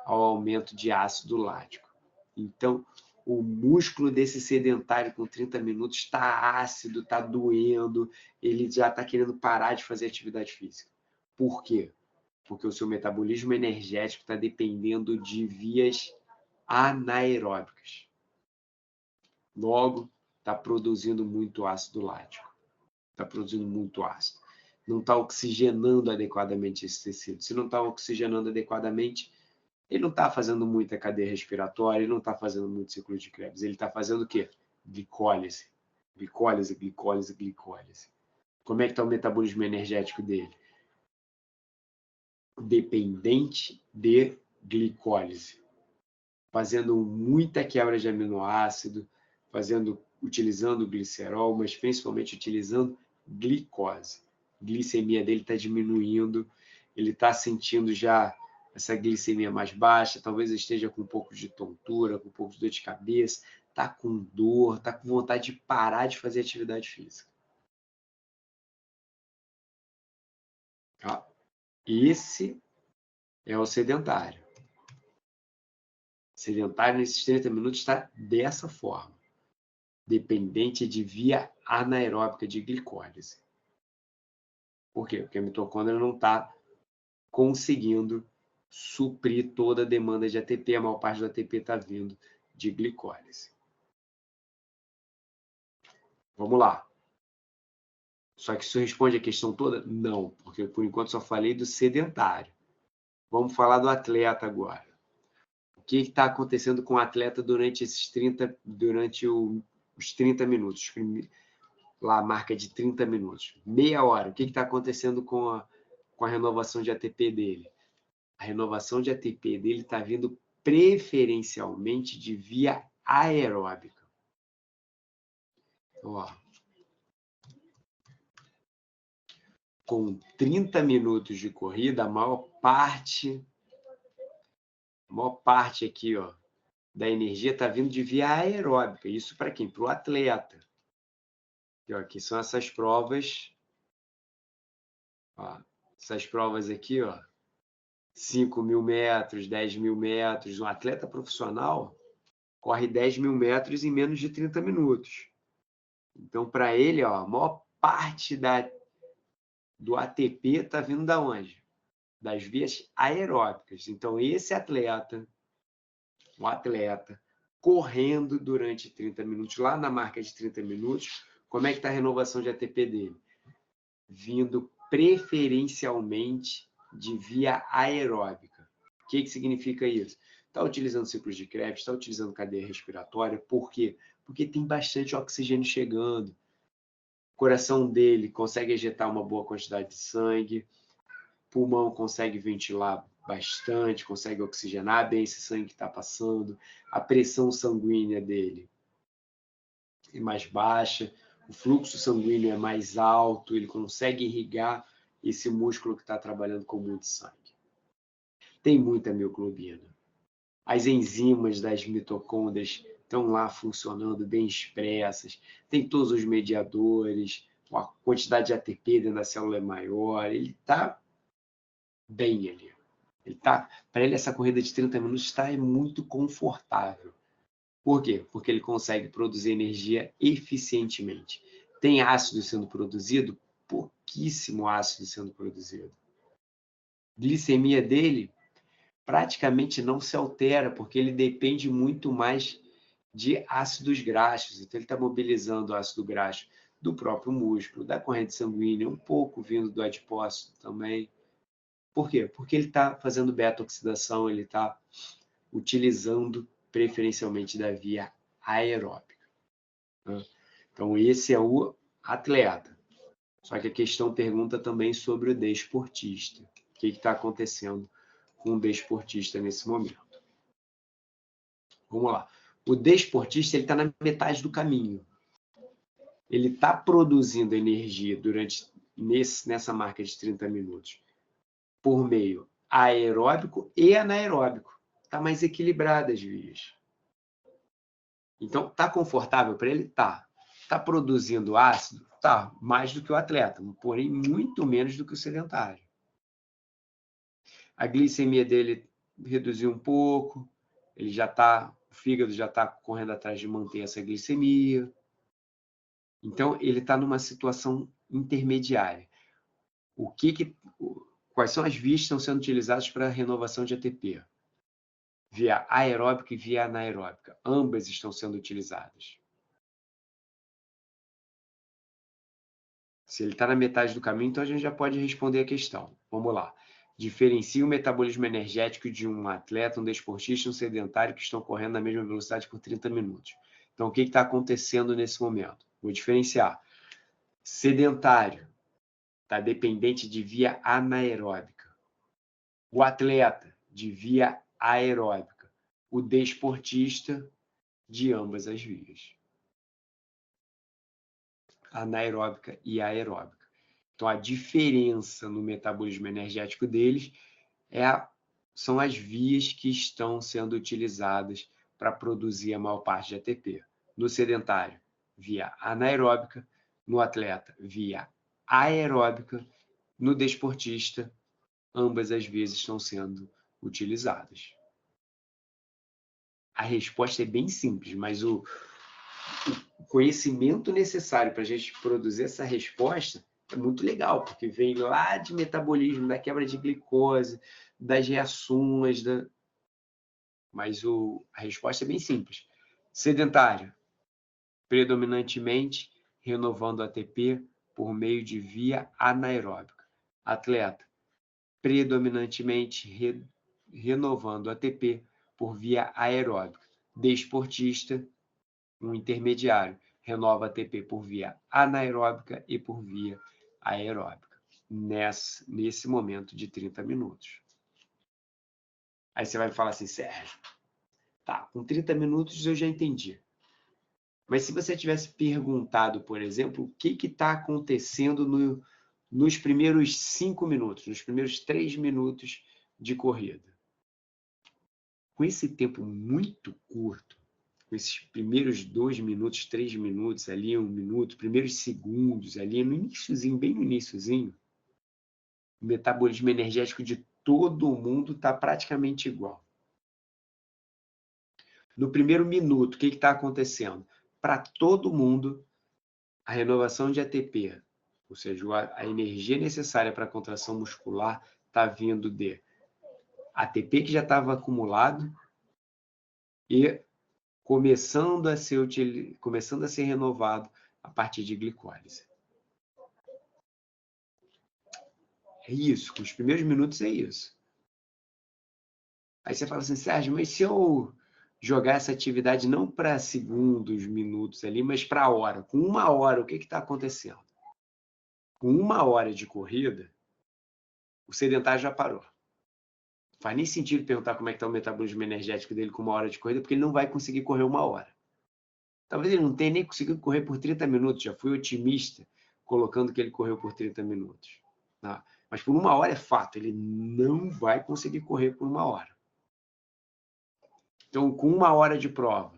ao aumento de ácido lático. Então, o músculo desse sedentário com 30 minutos está ácido, está doendo, ele já está querendo parar de fazer atividade física. Por quê? Porque o seu metabolismo energético está dependendo de vias anaeróbicas. Logo, está produzindo muito ácido lático. Está produzindo muito ácido. Não está oxigenando adequadamente esse tecido. Se não está oxigenando adequadamente, ele não está fazendo muita cadeia respiratória, ele não está fazendo muito ciclo de Krebs. Ele está fazendo o quê? Glicólise. Glicólise, glicólise, glicólise. Como é que está o metabolismo energético dele? Dependente de glicólise, fazendo muita quebra de aminoácido, utilizando glicerol, mas principalmente utilizando glicose. A glicemia dele está diminuindo, ele está sentindo já essa glicemia mais baixa, talvez esteja com um pouco de tontura, com um pouco de dor de cabeça, está com dor, está com vontade de parar de fazer atividade física. Esse é o sedentário. Sedentário nesses 30 minutos está dessa forma, dependente de via anaeróbica de glicólise. Por quê? Porque a mitocôndria não está conseguindo suprir toda a demanda de ATP, a maior parte do ATP está vindo de glicólise. Vamos lá. Só que isso responde a questão toda? Não, porque por enquanto só falei do sedentário. Vamos falar do atleta agora. O que está acontecendo com o atleta durante os 30 minutos? Lá a marca de 30 minutos. Meia hora. O que está acontecendo com a renovação de ATP dele? A renovação de ATP dele está vindo preferencialmente de via aeróbica. Ó, com 30 minutos de corrida, a maior parte aqui, ó, da energia está vindo de via aeróbica. Isso para quem? Para o atleta. E, ó, aqui são essas provas. Ó, essas provas aqui, ó, 5.000 metros, 10.000 metros. Um atleta profissional corre 10.000 metros em menos de 30 minutos. Então, para ele, ó, a maior parte do ATP está vindo da onde? Das vias aeróbicas. Então, esse atleta, um atleta, correndo durante 30 minutos, lá na marca de 30 minutos, como é que está a renovação de ATP dele? Vindo preferencialmente de via aeróbica. O que significa isso? Está utilizando ciclos de Krebs, está utilizando cadeia respiratória. Por quê? Porque tem bastante oxigênio chegando. O coração dele consegue ejetar uma boa quantidade de sangue, o pulmão consegue ventilar bastante, consegue oxigenar bem esse sangue que está passando, a pressão sanguínea dele é mais baixa, o fluxo sanguíneo é mais alto, ele consegue irrigar esse músculo que está trabalhando com muito sangue. Tem muita mioglobina. As enzimas das mitocôndrias estão lá funcionando bem expressas, tem todos os mediadores, a quantidade de ATP dentro da célula é maior, ele está bem ali. Para ele, essa corrida de 30 minutos está muito confortável. Por quê? Porque ele consegue produzir energia eficientemente. Tem ácido sendo produzido? Pouquíssimo ácido sendo produzido. Glicemia dele praticamente não se altera, porque ele depende muito mais de ácidos graxos. Então, ele está mobilizando o ácido graxo do próprio músculo, da corrente sanguínea, um pouco vindo do adipócito também. Por quê? Porque ele está fazendo beta-oxidação, ele está utilizando preferencialmente da via aeróbica. Então, esse é o atleta. Só que a questão pergunta também sobre o desportista. O que está acontecendo com o desportista nesse momento? Vamos lá. O desportista está na metade do caminho. Ele está produzindo energia nessa marca de 30 minutos por meio aeróbico e anaeróbico. Está mais equilibrado as vias. Então, está confortável para ele? Tá. Está produzindo ácido? Tá. Mais do que o atleta, porém muito menos do que o sedentário. A glicemia dele reduziu um pouco, o fígado já está correndo atrás de manter essa glicemia. Então, ele está numa situação intermediária. Quais são as vias que estão sendo utilizadas para a renovação de ATP? Via aeróbica e via anaeróbica. Ambas estão sendo utilizadas. Se ele está na metade do caminho, então a gente já pode responder a questão. Vamos lá. Diferencia o metabolismo energético de um atleta, um desportista e um sedentário que estão correndo na mesma velocidade por 30 minutos. Então, o que está acontecendo nesse momento? Vou diferenciar. Sedentário está dependente de via anaeróbica. O atleta, de via aeróbica. O desportista, de ambas as vias. Anaeróbica e aeróbica. Então, a diferença no metabolismo energético deles são as vias que estão sendo utilizadas para produzir a maior parte de ATP. No sedentário, via anaeróbica. No atleta, via aeróbica. No desportista, ambas as vias estão sendo utilizadas. A resposta é bem simples, mas o conhecimento necessário para a gente produzir essa resposta é muito legal, porque vem lá de metabolismo, da quebra de glicose, das reações, mas a resposta é bem simples. Sedentário, predominantemente renovando ATP por meio de via anaeróbica. Atleta, predominantemente renovando ATP por via aeróbica. Desportista, um intermediário, renova ATP por via anaeróbica e por via aeróbica, nesse momento de 30 minutos. Aí você vai me falar assim, Sérgio, tá, com 30 minutos eu já entendi. Mas se você tivesse perguntado, por exemplo, o que está acontecendo nos primeiros 5 minutos, nos primeiros 3 minutos de corrida. Com esse tempo muito curto, com esses primeiros 2 minutos, 3 minutos ali, 1 minuto, primeiros segundos ali, no iniciozinho, bem no iniciozinho, o metabolismo energético de todo mundo está praticamente igual. No primeiro minuto, o que está acontecendo? Para todo mundo, a renovação de ATP, ou seja, a energia necessária para a contração muscular está vindo de ATP que já estava acumulado e começando a ser renovado a partir de glicólise. É isso, com os primeiros minutos é isso. Aí você fala assim, Sérgio, mas se eu jogar essa atividade não para segundos, minutos ali, mas para hora, com 1 hora, o que está acontecendo? Com 1 hora de corrida, o sedentário já parou. Não faz nem sentido perguntar como é que está o metabolismo energético dele com 1 hora de corrida, porque ele não vai conseguir correr 1 hora. Talvez ele não tenha nem conseguido correr por 30 minutos, já fui otimista colocando que ele correu por 30 minutos. Tá? Mas por 1 hora é fato, ele não vai conseguir correr por 1 hora. Então, com 1 hora de prova,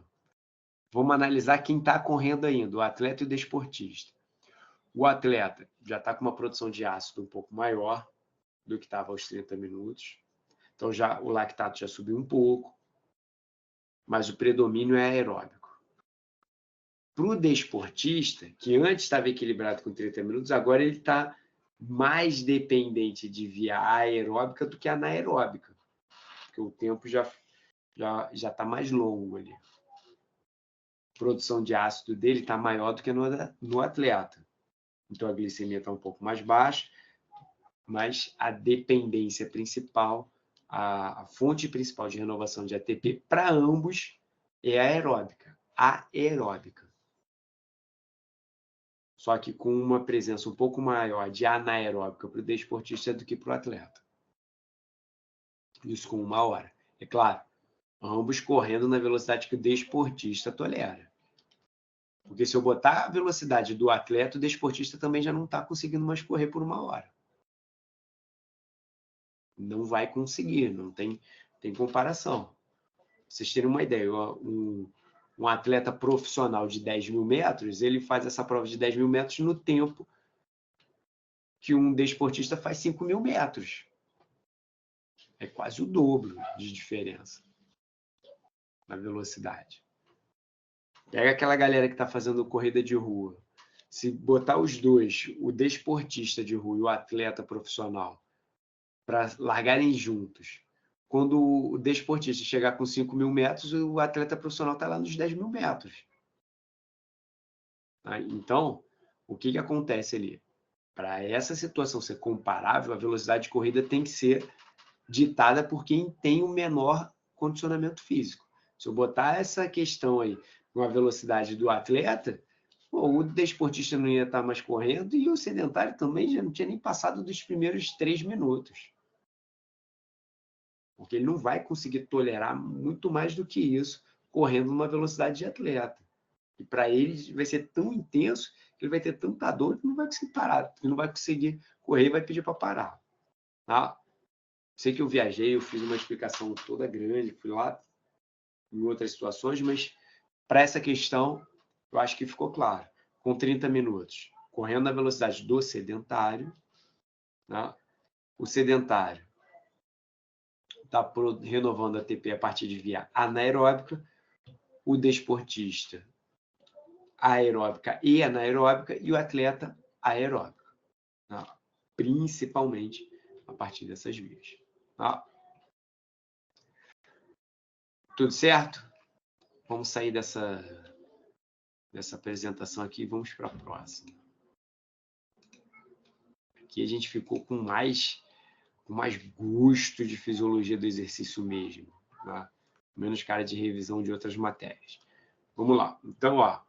vamos analisar quem está correndo ainda, o atleta e o desportista. O atleta já está com uma produção de ácido um pouco maior do que estava aos 30 minutos. Então, já o lactato já subiu um pouco, mas o predomínio é aeróbico. Para o desportista, que antes estava equilibrado com 30 minutos, agora ele está mais dependente de via aeróbica do que anaeróbica, porque o tempo já está mais longo ali. A produção de ácido dele está maior do que no atleta. Então a glicemia está um pouco mais baixa, mas a dependência principal, a fonte principal de renovação de ATP para ambos é aeróbica. Só que com uma presença um pouco maior de anaeróbica para o desportista do que para o atleta. Isso com 1 hora. É claro, ambos correndo na velocidade que o desportista tolera. Porque se eu botar a velocidade do atleta, o desportista também já não está conseguindo mais correr por 1 hora. Não vai conseguir, não tem comparação. Pra vocês terem uma ideia, um atleta profissional de 10 mil metros, ele faz essa prova de 10 mil metros no tempo que um desportista faz 5 mil metros. É quase o dobro de diferença na velocidade. Pega aquela galera que está fazendo corrida de rua. Se botar os dois, o desportista de rua e o atleta profissional, para largarem juntos, quando o desportista chegar com 5 mil metros, o atleta profissional está lá nos 10 mil metros. Então, o que acontece ali? Para essa situação ser comparável, a velocidade de corrida tem que ser ditada por quem tem o menor condicionamento físico. Se eu botar essa questão aí com a velocidade do atleta, o desportista não ia estar mais correndo e o sedentário também já não tinha nem passado dos primeiros 3 minutos. Porque ele não vai conseguir tolerar muito mais do que isso correndo numa velocidade de atleta. E para ele vai ser tão intenso que ele vai ter tanta dor que não vai conseguir parar, que não vai conseguir correr e vai pedir para parar. Tá? Sei que eu viajei, eu fiz uma explicação toda grande, fui lá em outras situações, mas para essa questão eu acho que ficou claro. Com 30 minutos, correndo na velocidade do sedentário, né? O sedentário está renovando a ATP a partir de via anaeróbica, o desportista aeróbica e anaeróbica e o atleta aeróbica, né? Principalmente a partir dessas vias. Tá? Tudo certo? Vamos sair dessa apresentação aqui e vamos para a próxima. Aqui a gente ficou com mais gosto de fisiologia do exercício mesmo, tá? Menos cara de revisão de outras matérias. Vamos lá. Então, ó,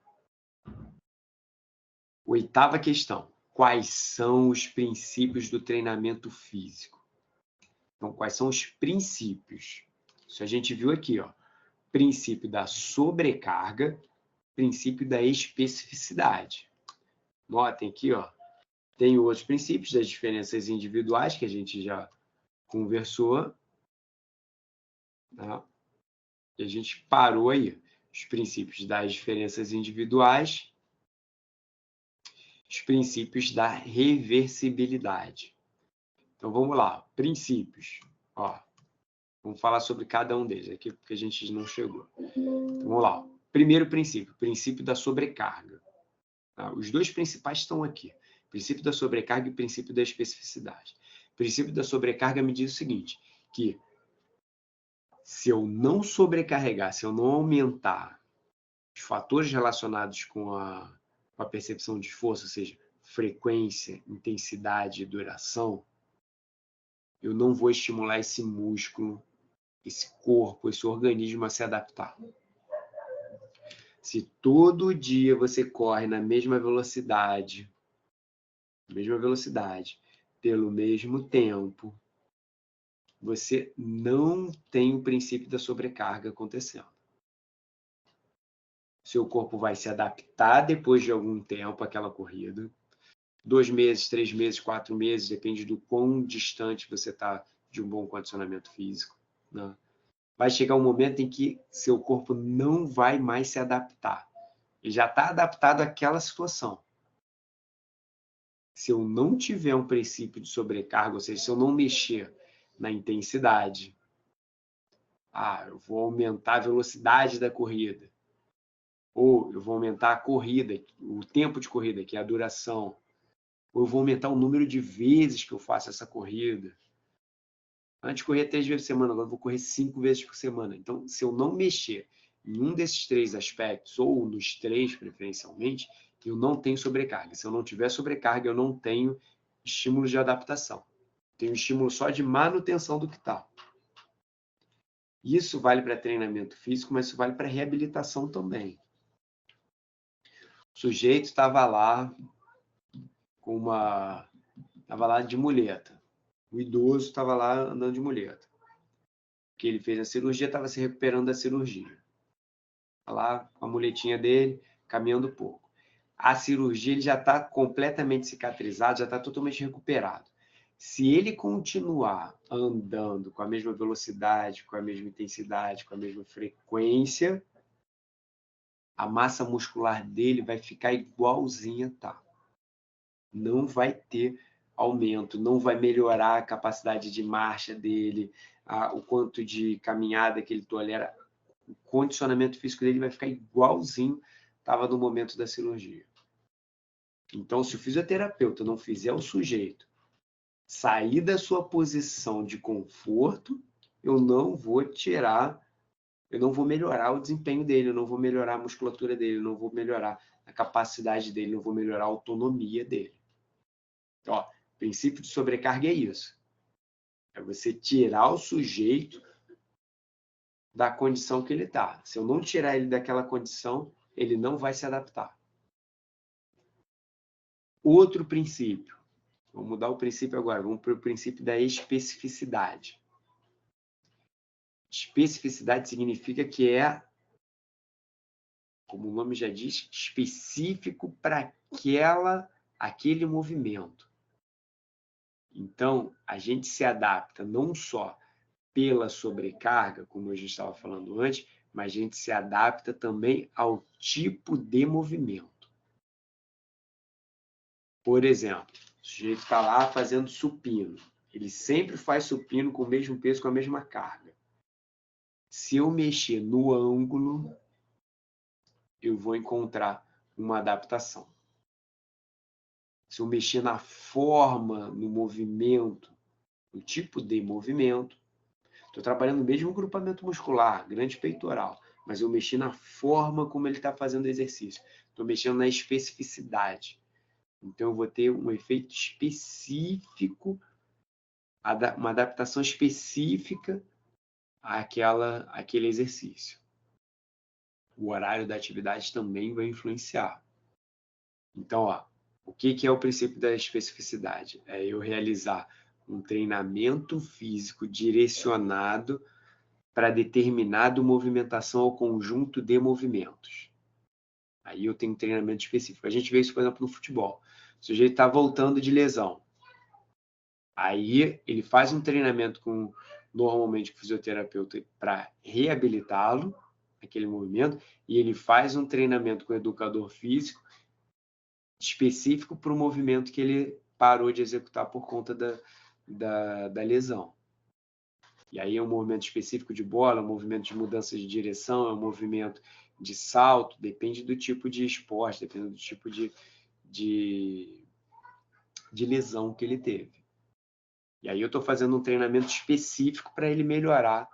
8ª questão. Quais são os princípios do treinamento físico? Então, quais são os princípios? Isso a gente viu aqui, ó. Princípio da sobrecarga, princípio da especificidade. Notem aqui, ó, tem outros princípios das diferenças individuais que a gente já conversou, tá? E a gente parou aí. Os princípios das diferenças individuais, os princípios da reversibilidade. Então, vamos lá. Princípios. Ó, vamos falar sobre cada um deles aqui, porque a gente não chegou. Então, vamos lá. Primeiro princípio, princípio da sobrecarga. Tá? Os dois principais estão aqui. Princípio da sobrecarga e princípio da especificidade. O princípio da sobrecarga me diz o seguinte, que se eu não sobrecarregar, se eu não aumentar os fatores relacionados com a percepção de esforço, ou seja, frequência, intensidade e duração, eu não vou estimular esse músculo, esse corpo, esse organismo a se adaptar. Se todo dia você corre na mesma velocidade, pelo mesmo tempo, você não tem o princípio da sobrecarga acontecendo. Seu corpo vai se adaptar depois de algum tempo àquela corrida. 2 meses, 3 meses, 4 meses, depende do quão distante você está de um bom condicionamento físico, né? Vai chegar um momento em que seu corpo não vai mais se adaptar. Ele já está adaptado àquela situação. Se eu não tiver um princípio de sobrecarga, ou seja, se eu não mexer na intensidade, eu vou aumentar a velocidade da corrida, ou eu vou aumentar a corrida, o tempo de corrida, que é a duração, ou eu vou aumentar o número de vezes que eu faço essa corrida. Antes corria 3 vezes por semana, agora eu vou correr 5 vezes por semana. Então, se eu não mexer em um desses 3 aspectos, ou nos 3 preferencialmente, eu não tenho sobrecarga. Se eu não tiver sobrecarga, eu não tenho estímulo de adaptação. Tenho estímulo só de manutenção do que está. Isso vale para treinamento físico, mas isso vale para reabilitação também. O sujeito estava lá de muleta. O idoso estava lá andando de muleta. Que ele fez a cirurgia, estava se recuperando da cirurgia. Lá com a muletinha dele, caminhando pouco. A cirurgia ele já está completamente cicatrizado, já está totalmente recuperado. Se ele continuar andando com a mesma velocidade, com a mesma intensidade, com a mesma frequência, a massa muscular dele vai ficar igualzinha, tá? Não vai ter aumento, não vai melhorar a capacidade de marcha dele, o quanto de caminhada que ele tolera. O condicionamento físico dele vai ficar igualzinho estava no momento da cirurgia. Então, se o fisioterapeuta não fizer o sujeito sair da sua posição de conforto, eu não vou melhorar o desempenho dele, eu não vou melhorar a musculatura dele, eu não vou melhorar a capacidade dele, eu não vou melhorar a autonomia dele. Ó, o princípio de sobrecarga é isso. É você tirar o sujeito da condição que ele está. Se eu não tirar ele daquela condição, ele não vai se adaptar. Outro princípio. Vamos mudar o princípio agora. Vamos para o princípio da especificidade. Especificidade significa que é, como o nome já diz, específico para aquele movimento. Então, a gente se adapta não só pela sobrecarga, como a gente estava falando antes, mas a gente se adapta também ao tipo de movimento. Por exemplo, o sujeito está lá fazendo supino. Ele sempre faz supino com o mesmo peso, com a mesma carga. Se eu mexer no ângulo, eu vou encontrar uma adaptação. Se eu mexer na forma, no movimento, no tipo de movimento, estou trabalhando o mesmo grupamento muscular, grande peitoral, mas eu mexi na forma como ele está fazendo o exercício. Estou mexendo na especificidade. Então, eu vou ter um efeito específico, uma adaptação específica àquele exercício. O horário da atividade também vai influenciar. Então, o que é o princípio da especificidade? É eu realizar um treinamento físico direcionado para determinada movimentação ou conjunto de movimentos. Aí eu tenho um treinamento específico. A gente vê isso, por exemplo, no futebol. O sujeito está voltando de lesão. Aí ele faz um treinamento normalmente com o fisioterapeuta para reabilitá-lo, aquele movimento, e ele faz um treinamento com o educador físico específico para o movimento que ele parou de executar por conta da lesão. E aí é um movimento específico de bola, um movimento de mudança de direção, é um movimento de salto, depende do tipo de esporte, depende do tipo de lesão que ele teve. E aí eu estou fazendo um treinamento específico para ele melhorar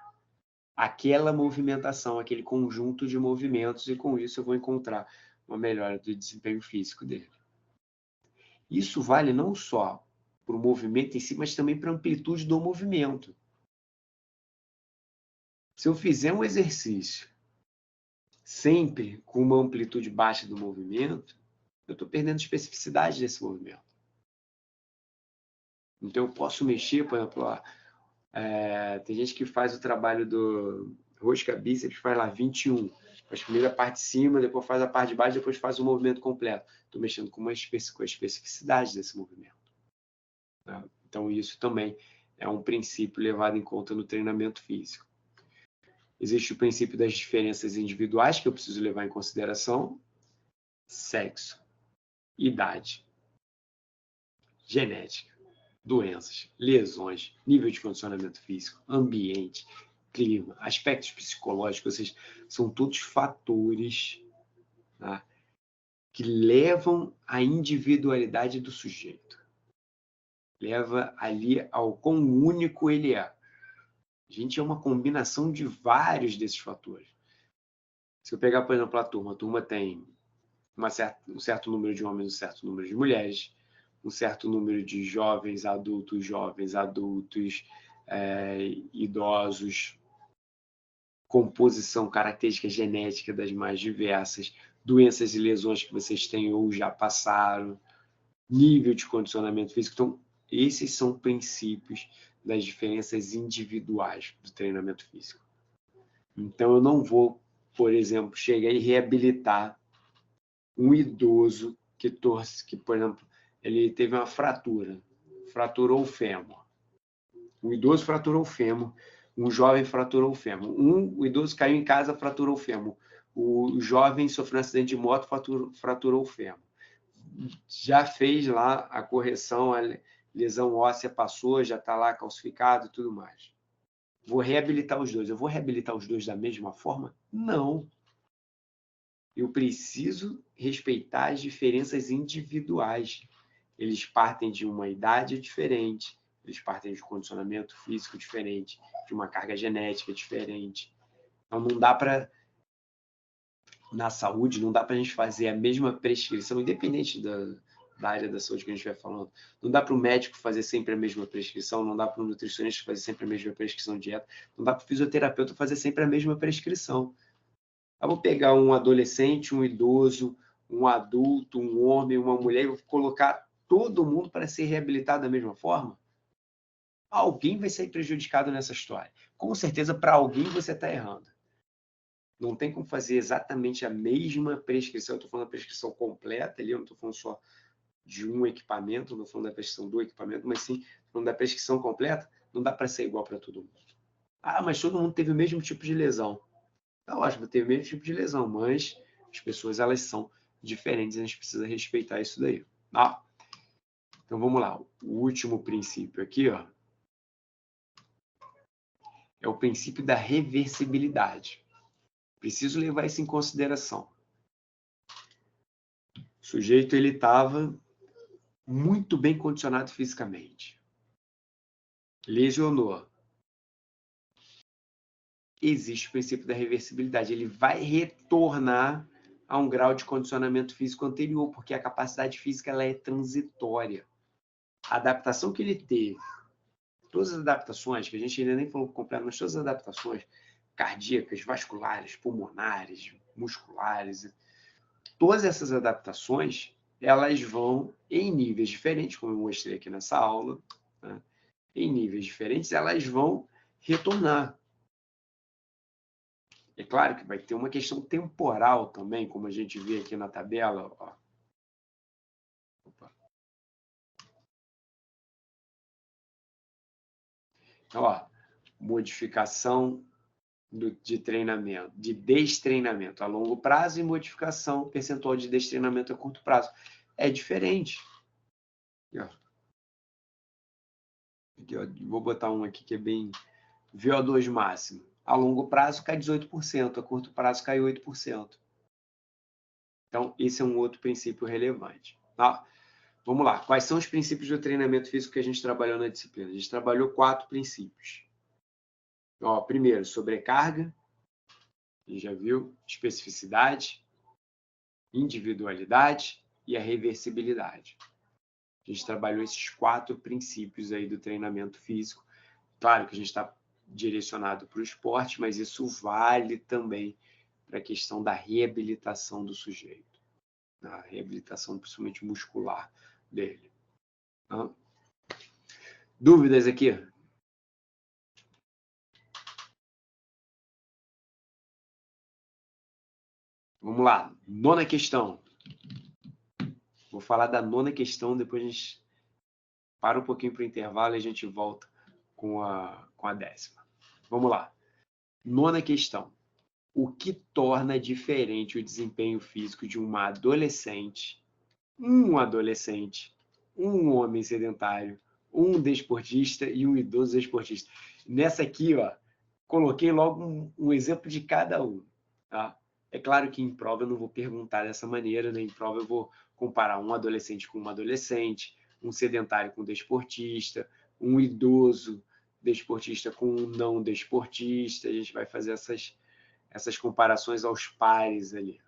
aquela movimentação, aquele conjunto de movimentos, e com isso eu vou encontrar uma melhora do desempenho físico dele. Isso vale não só para o movimento em si, mas também para a amplitude do movimento. Se eu fizer um exercício sempre com uma amplitude baixa do movimento, eu estou perdendo especificidade desse movimento. Então eu posso mexer, por exemplo, tem gente que faz o trabalho do rosca bíceps, faz lá 21, faz primeiro a parte de cima, depois faz a parte de baixo, depois faz o movimento completo. Estou mexendo com a especificidade desse movimento. Então isso também é um princípio levado em conta no treinamento físico. Existe o princípio das diferenças individuais que eu preciso levar em consideração: sexo, idade, genética, doenças, lesões, nível de condicionamento físico, ambiente, clima, aspectos psicológicos, ou seja, são todos fatores, tá, que levam à individualidade do sujeito. Leva ali ao quão único ele é. A gente é uma combinação de vários desses fatores. Se eu pegar, por exemplo, a turma tem um certo número de homens, um certo número de mulheres, um certo número de jovens adultos, idosos, composição, característica genética das mais diversas, doenças e lesões que vocês têm ou já passaram, nível de condicionamento físico. Então, esses são princípios das diferenças individuais do treinamento físico. Então, eu não vou, por exemplo, chegar e reabilitar um idoso que, por exemplo, ele teve uma fratura, fraturou o fêmur. O idoso fraturou o fêmur, um jovem fraturou o fêmur. O idoso caiu em casa, fraturou o fêmur. O jovem sofreu um acidente de moto, fraturou o fêmur. Já fez lá a correção, a lesão óssea passou, já está lá calcificado e tudo mais. Vou reabilitar os dois. Eu vou reabilitar os dois da mesma forma? Não. Eu preciso respeitar as diferenças individuais. Eles partem de uma idade diferente, eles partem de um condicionamento físico diferente, de uma carga genética diferente. Então, não dá para, na saúde, não dá para a gente fazer a mesma prescrição, independente da área da saúde que a gente vai falando. Não dá para o médico fazer sempre a mesma prescrição, não dá para o nutricionista fazer sempre a mesma prescrição de dieta, não dá para o fisioterapeuta fazer sempre a mesma prescrição. Eu vou pegar um adolescente, um idoso, um adulto, um homem, uma mulher, e vou colocar todo mundo para ser reabilitado da mesma forma? Alguém vai sair prejudicado nessa história. Com certeza, para alguém você está errando. Não tem como fazer exatamente a mesma prescrição. Eu estou falando da prescrição completa ali, eu não estou falando só de um equipamento, não estou falando da prescrição do equipamento, mas sim falando da prescrição completa. Não dá para ser igual para todo mundo. Ah, mas todo mundo teve o mesmo tipo de lesão. Tá ótimo, teve o mesmo tipo de lesão, mas as pessoas elas são diferentes, a gente precisa respeitar isso daí. Tá? Então vamos lá, o último princípio aqui, ó, é o princípio da reversibilidade. Preciso levar isso em consideração. O sujeito ele estava muito bem condicionado fisicamente, lesionou. Existe o princípio da reversibilidade, ele vai retornar a um grau de condicionamento físico anterior, porque a capacidade física ela é transitória. A adaptação que ele teve, todas as adaptações, que a gente ainda nem falou completo, mas todas as adaptações cardíacas, vasculares, pulmonares, musculares, todas essas adaptações, elas vão em níveis diferentes, como eu mostrei aqui nessa aula, né? Em níveis diferentes, elas vão retornar. É claro que vai ter uma questão temporal também, como a gente vê aqui na tabela. Ó. Opa. Então, ó, modificação de treinamento, de destreinamento a longo prazo e modificação percentual de destreinamento a curto prazo. É diferente. Aqui, ó, vou botar um aqui que é bem VO2 máximo. A longo prazo cai 18%, a curto prazo cai 8%. Então, esse é um outro princípio relevante. Tá? Vamos lá. Quais são os princípios do treinamento físico que a gente trabalhou na disciplina? A gente trabalhou 4 princípios. Ó, primeiro, sobrecarga. A gente já viu. Especificidade, individualidade e a reversibilidade. A gente trabalhou esses 4 princípios aí do treinamento físico. Claro que a gente está direcionado para o esporte, mas isso vale também para a questão da reabilitação do sujeito, a reabilitação principalmente muscular dele. Tá? Dúvidas aqui? Vamos lá, 9ª questão. Vou falar da 9ª questão, depois a gente para um pouquinho para o intervalo e a gente volta com a 10ª. Vamos lá. 9ª questão. O que torna diferente o desempenho físico de uma adolescente, um homem sedentário, um desportista e um idoso desportista? Nessa aqui, ó, coloquei logo um exemplo de cada um. Tá? É claro que em prova eu não vou perguntar dessa maneira, né? Em prova eu vou comparar um adolescente com uma adolescente, um sedentário com um desportista, um idoso desportista com um não desportista. A gente vai fazer essas comparações aos pares ali.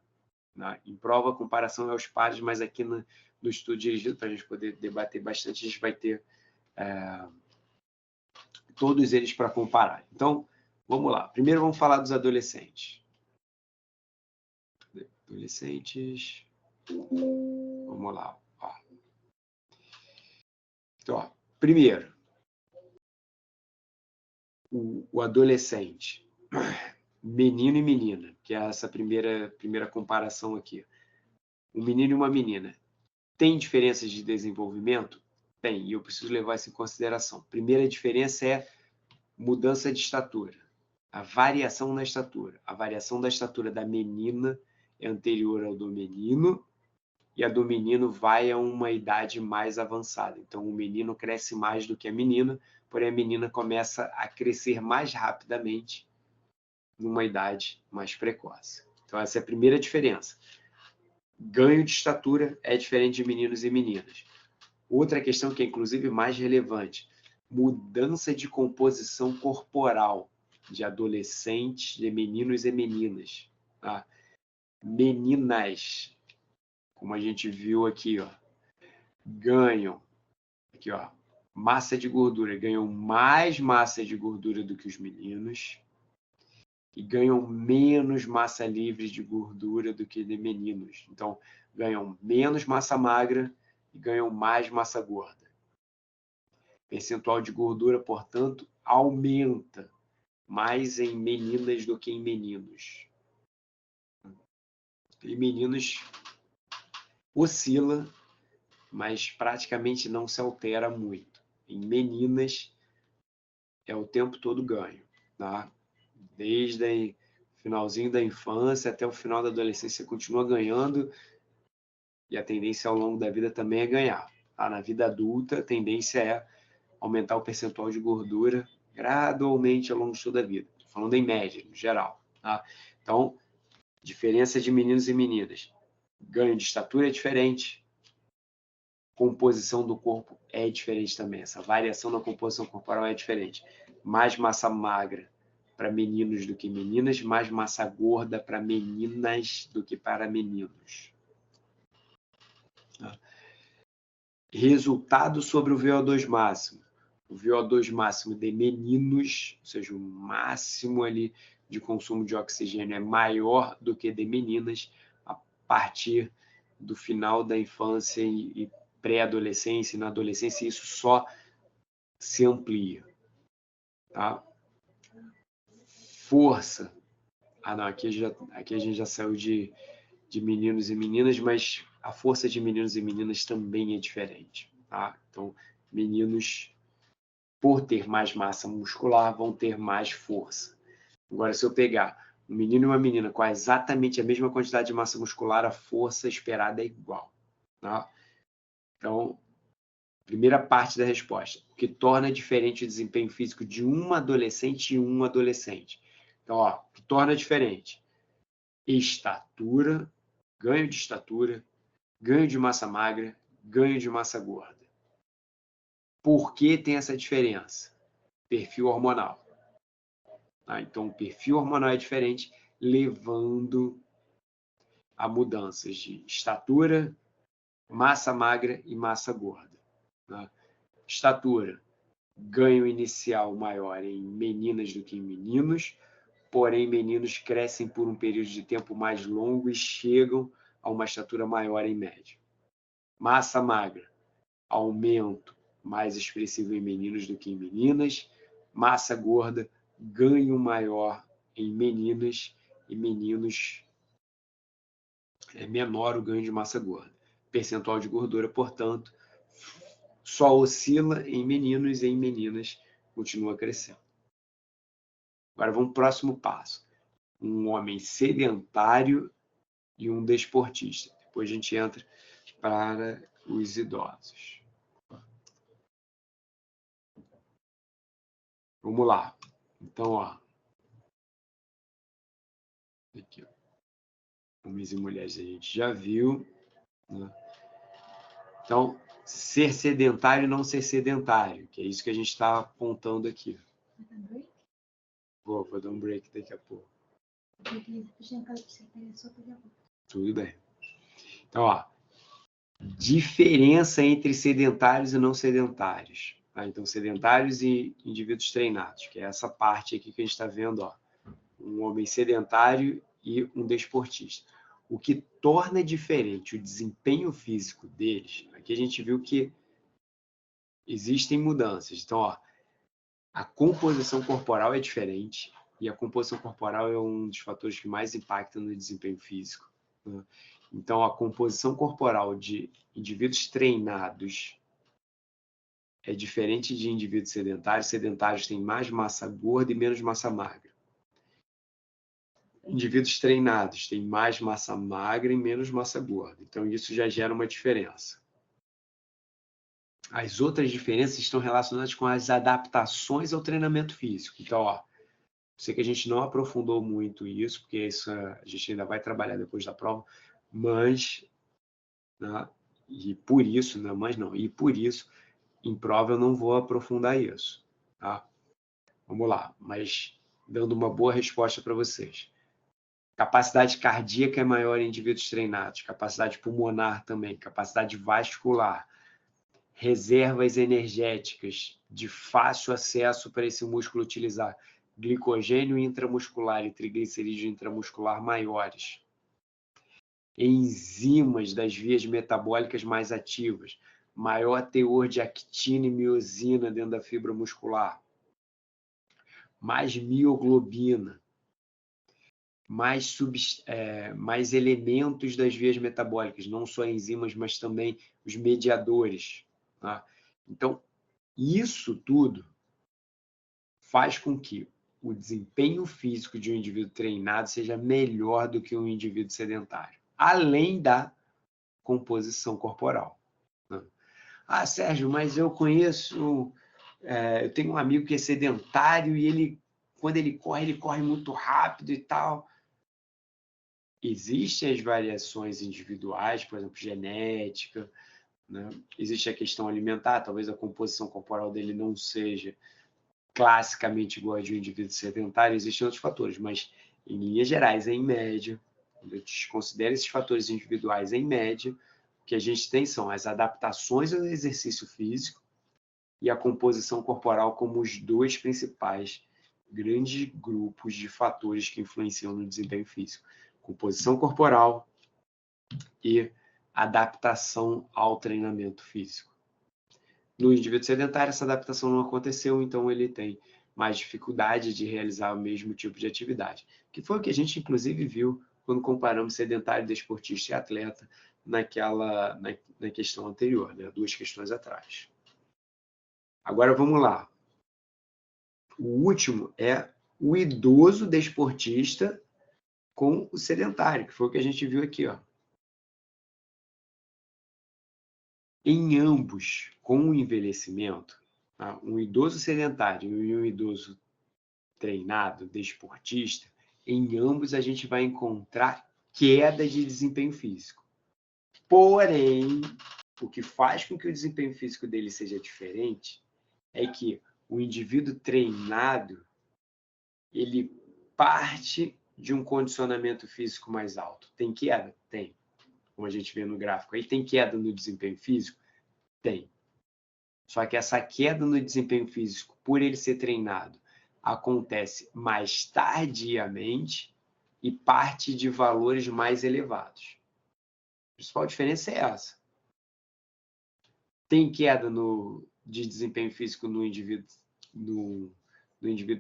Né? Em prova, a comparação é aos pares, mas aqui no estudo dirigido, para a gente poder debater bastante, a gente vai ter todos eles para comparar. Então, vamos lá. Primeiro vamos falar dos adolescentes. Vamos lá. Ó. Então, ó, primeiro, o adolescente, menino e menina, que é essa primeira comparação aqui. Um menino e uma menina. Tem diferenças de desenvolvimento? Tem, e eu preciso levar isso em consideração. Primeira diferença é mudança de estatura. A variação na estatura. A variação da estatura da menina é anterior ao do menino, e a do menino vai a uma idade mais avançada. Então, o menino cresce mais do que a menina, porém a menina começa a crescer mais rapidamente numa idade mais precoce. Então, essa é a primeira diferença. Ganho de estatura é diferente de meninos e meninas. Outra questão que é, inclusive, mais relevante, mudança de composição corporal de adolescentes, de meninos e meninas. Tá? Meninas, como a gente viu aqui, ó, ganham aqui, ó, massa de gordura, ganham mais massa de gordura do que os meninos e ganham menos massa livre de gordura do que de meninos. Então, ganham menos massa magra e ganham mais massa gorda. Percentual de gordura, portanto, aumenta mais em meninas do que em meninos. E meninos oscila, mas praticamente não se altera muito. Em meninas, é o tempo todo ganho, tá? Desde o finalzinho da infância até o final da adolescência, continua ganhando, e a tendência ao longo da vida também é ganhar. Tá? Na vida adulta, a tendência é aumentar o percentual de gordura gradualmente ao longo de toda a vida. Estou falando em média, no geral. Tá? Então, diferença de meninos e meninas. Ganho de estatura é diferente. Composição do corpo é diferente também. Essa variação na composição corporal é diferente. Mais massa magra para meninos do que meninas, mais massa gorda para meninas do que para meninos. Resultado sobre o VO2 máximo. O VO2 máximo de meninos, ou seja, o máximo ali de consumo de oxigênio é maior do que de meninas a partir do final da infância e pré-adolescência e na adolescência, isso só se amplia. Tá? Força. não, aqui a gente já saiu de meninos e meninas, mas a força de meninos e meninas também é diferente, tá? Então, meninos, por ter mais massa muscular, vão ter mais força. Agora, se eu pegar um menino e uma menina com exatamente a mesma quantidade de massa muscular, a força esperada é igual, tá? Então, primeira parte da resposta, o que torna diferente o desempenho físico de uma adolescente e um adolescente. Então, ó, o que torna diferente? Estatura, ganho de estatura, ganho de massa magra, ganho de massa gorda. Por que tem essa diferença? Perfil hormonal. Tá? Então, o perfil hormonal é diferente, levando a mudanças de estatura, massa magra e massa gorda. Tá? Estatura, ganho inicial maior em meninas do que em meninos, porém meninos crescem por um período de tempo mais longo e chegam a uma estatura maior em média. Massa magra, aumento mais expressivo em meninos do que em meninas. Massa gorda, ganho maior em meninas e meninos é menor o ganho de massa gorda. Percentual de gordura, portanto, só oscila em meninos e em meninas continua crescendo. Agora vamos para o próximo passo. Um homem sedentário e um desportista. Depois a gente entra para os idosos. Vamos lá. Então, ó. Aqui, ó. Homens e mulheres a gente já viu, né? Então, ser sedentário e não ser sedentário, que é isso que a gente está apontando aqui. Vou dar um break daqui a pouco. Tudo bem. Então, ó, diferença entre sedentários e não sedentários. Tá? Então, sedentários e indivíduos treinados, que é essa parte aqui que a gente está vendo, ó, um homem sedentário e um desportista. O que torna diferente o desempenho físico deles, aqui a gente viu que existem mudanças. Então, ó, a composição corporal é diferente e a composição corporal é um dos fatores que mais impacta no desempenho físico, né? Então, a composição corporal de indivíduos treinados é diferente de indivíduos sedentários. Sedentários têm mais massa gorda e menos massa magra. Indivíduos treinados têm mais massa magra e menos massa gorda. Então, isso já gera uma diferença. As outras diferenças estão relacionadas com as adaptações ao treinamento físico. Então, ó, sei que a gente não aprofundou muito isso, porque isso a gente ainda vai trabalhar depois da prova, mas, né, e por isso, né, mas não, e por isso, em prova eu não vou aprofundar isso, tá? Vamos lá, mas dando uma boa resposta para vocês. Capacidade cardíaca é maior em indivíduos treinados, capacidade pulmonar também, capacidade vascular, reservas energéticas de fácil acesso para esse músculo utilizar, glicogênio intramuscular e triglicerídeo intramuscular maiores, enzimas das vias metabólicas mais ativas, maior teor de actina e miosina dentro da fibra muscular, mais mioglobina, mais elementos das vias metabólicas, não só enzimas, mas também os mediadores. Tá? Então, isso tudo faz com que o desempenho físico de um indivíduo treinado seja melhor do que um indivíduo sedentário, além da composição corporal. Né? Ah, Sérgio, mas eu conheço, eu tenho um amigo que é sedentário e ele, quando ele corre muito rápido e tal. Existem as variações individuais, por exemplo, genética, né? Existe a questão alimentar, talvez a composição corporal dele não seja classicamente igual a de um indivíduo sedentário, existem outros fatores, mas em linhas gerais, em média, quando eu considero esses fatores individuais em média, o que a gente tem são as adaptações ao exercício físico e a composição corporal como os dois principais grandes grupos de fatores que influenciam no desempenho físico. Composição corporal e adaptação ao treinamento físico. No indivíduo sedentário, essa adaptação não aconteceu, então ele tem mais dificuldade de realizar o mesmo tipo de atividade. que foi o que a gente, inclusive, viu quando comparamos sedentário, desportista e atleta na questão anterior, né? 2 questões atrás. Agora, vamos lá. O último é o idoso desportista com o sedentário, que foi o que a gente viu aqui, ó. Em ambos, com o envelhecimento, tá? Um idoso sedentário e um idoso treinado, desportista, em ambos a gente vai encontrar queda de desempenho físico. Porém, o que faz com que o desempenho físico dele seja diferente é que o indivíduo treinado, ele parte de um condicionamento físico mais alto. Tem queda? Tem. Como a gente vê no gráfico aí, tem queda no desempenho físico? Tem. Só que essa queda no desempenho físico, por ele ser treinado, acontece mais tardiamente e parte de valores mais elevados. A principal diferença é essa. Tem queda de desempenho físico no indivíduo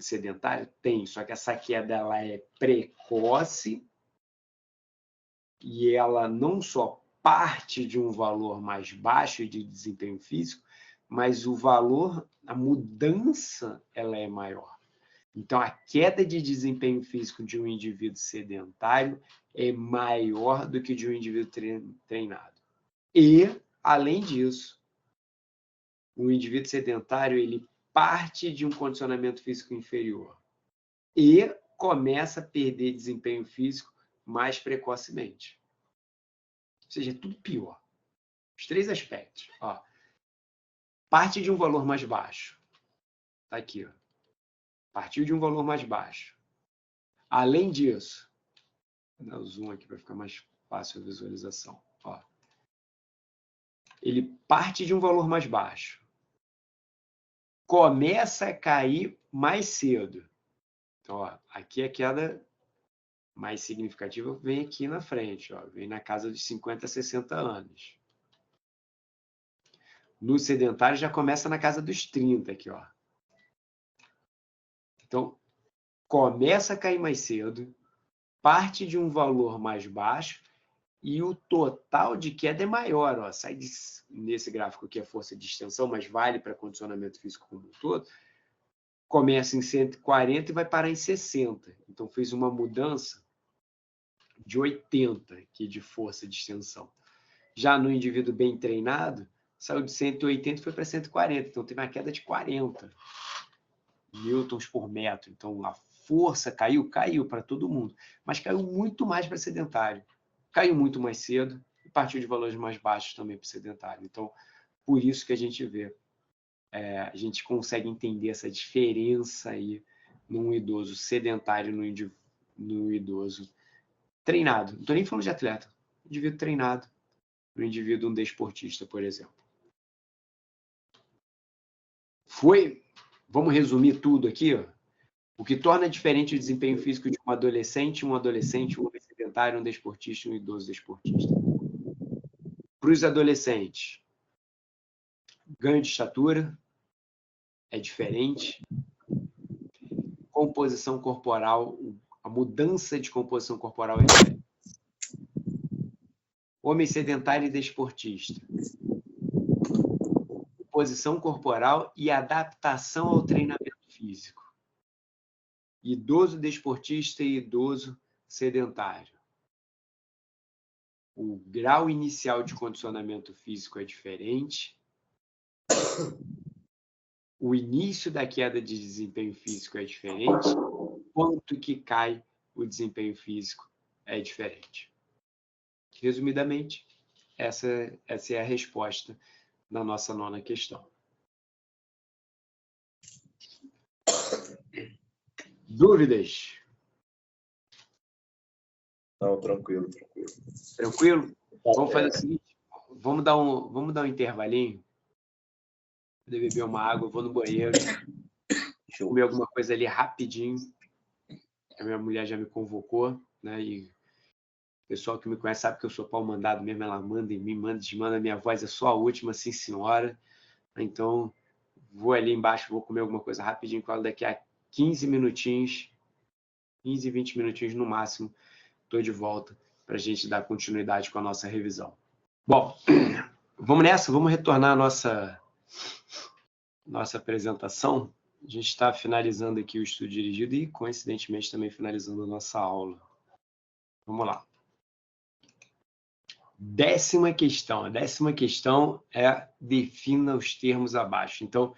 sedentário? Tem, só que essa queda ela é precoce e ela não só parte de um valor mais baixo de desempenho físico, mas o valor, a mudança, ela é maior. Então, a queda de desempenho físico de um indivíduo sedentário é maior do que de um indivíduo treinado. E, além disso, o indivíduo sedentário ele parte de um condicionamento físico inferior e começa a perder desempenho físico mais precocemente. Ou seja, é tudo pior. Os 3 aspectos. Ó, parte de um valor mais baixo. Está aqui. Ó. Partiu de um valor mais baixo. Além disso, vou dar o zoom aqui para ficar mais fácil a visualização. Ó. Ele parte de um valor mais baixo. Começa a cair mais cedo. Então, ó, aqui a queda mais significativa vem aqui na frente, ó, vem na casa de 50 a 60 anos. No sedentário já começa na casa dos 30 aqui, ó. Então, começa a cair mais cedo, parte de um valor mais baixo e o total de queda é maior, ó. Sai nesse gráfico aqui a força de extensão, mas vale para condicionamento físico como um todo. Começa em 140 e vai parar em 60. Então, fez uma mudança de 80 aqui de força de extensão. Já no indivíduo bem treinado, saiu de 180 e foi para 140. Então, teve uma queda de 40 newtons por metro. Então, a força caiu para todo mundo. Mas caiu muito mais para sedentário. Caiu muito mais cedo e partiu de valores mais baixos também para o sedentário. Então, por isso que a gente vê, a gente consegue entender essa diferença aí num idoso sedentário no idoso treinado. Não estou nem falando de atleta. Indivíduo treinado, no indivíduo desportista, por exemplo. Vamos resumir tudo aqui, ó. O que torna diferente o desempenho físico de um adolescente, um homem sedentário, um desportista e um idoso desportista. Para os adolescentes, ganho de estatura é diferente. Composição corporal, a mudança de composição corporal é diferente. Homem sedentário e desportista. Posição corporal e adaptação ao treinamento físico. Idoso desportista e idoso sedentário. O grau inicial de condicionamento físico é diferente. O início da queda de desempenho físico é diferente. Quanto que cai o desempenho físico é diferente. Resumidamente, essa é a resposta na nossa 9ª questão. Dúvidas? Não, tranquilo. Tranquilo? Vamos fazer o seguinte, vamos dar um intervalinho. Vou beber uma água, vou no banheiro, comer alguma coisa ali rapidinho. A minha mulher já me convocou, né? E o pessoal que me conhece sabe que eu sou pau mandado mesmo, ela manda em mim, manda, desmanda, minha voz é só a última, sim senhora. Então, vou ali embaixo, vou comer alguma coisa rapidinho com ela, daqui a 15 minutinhos 15, 20 minutinhos no máximo, estou de volta para a gente dar continuidade com a nossa revisão. Bom, vamos nessa, vamos retornar à nossa apresentação. A gente está finalizando aqui o estudo dirigido e, coincidentemente, também finalizando a nossa aula. Vamos lá. Décima questão. A 10ª questão é defina os termos abaixo. Então,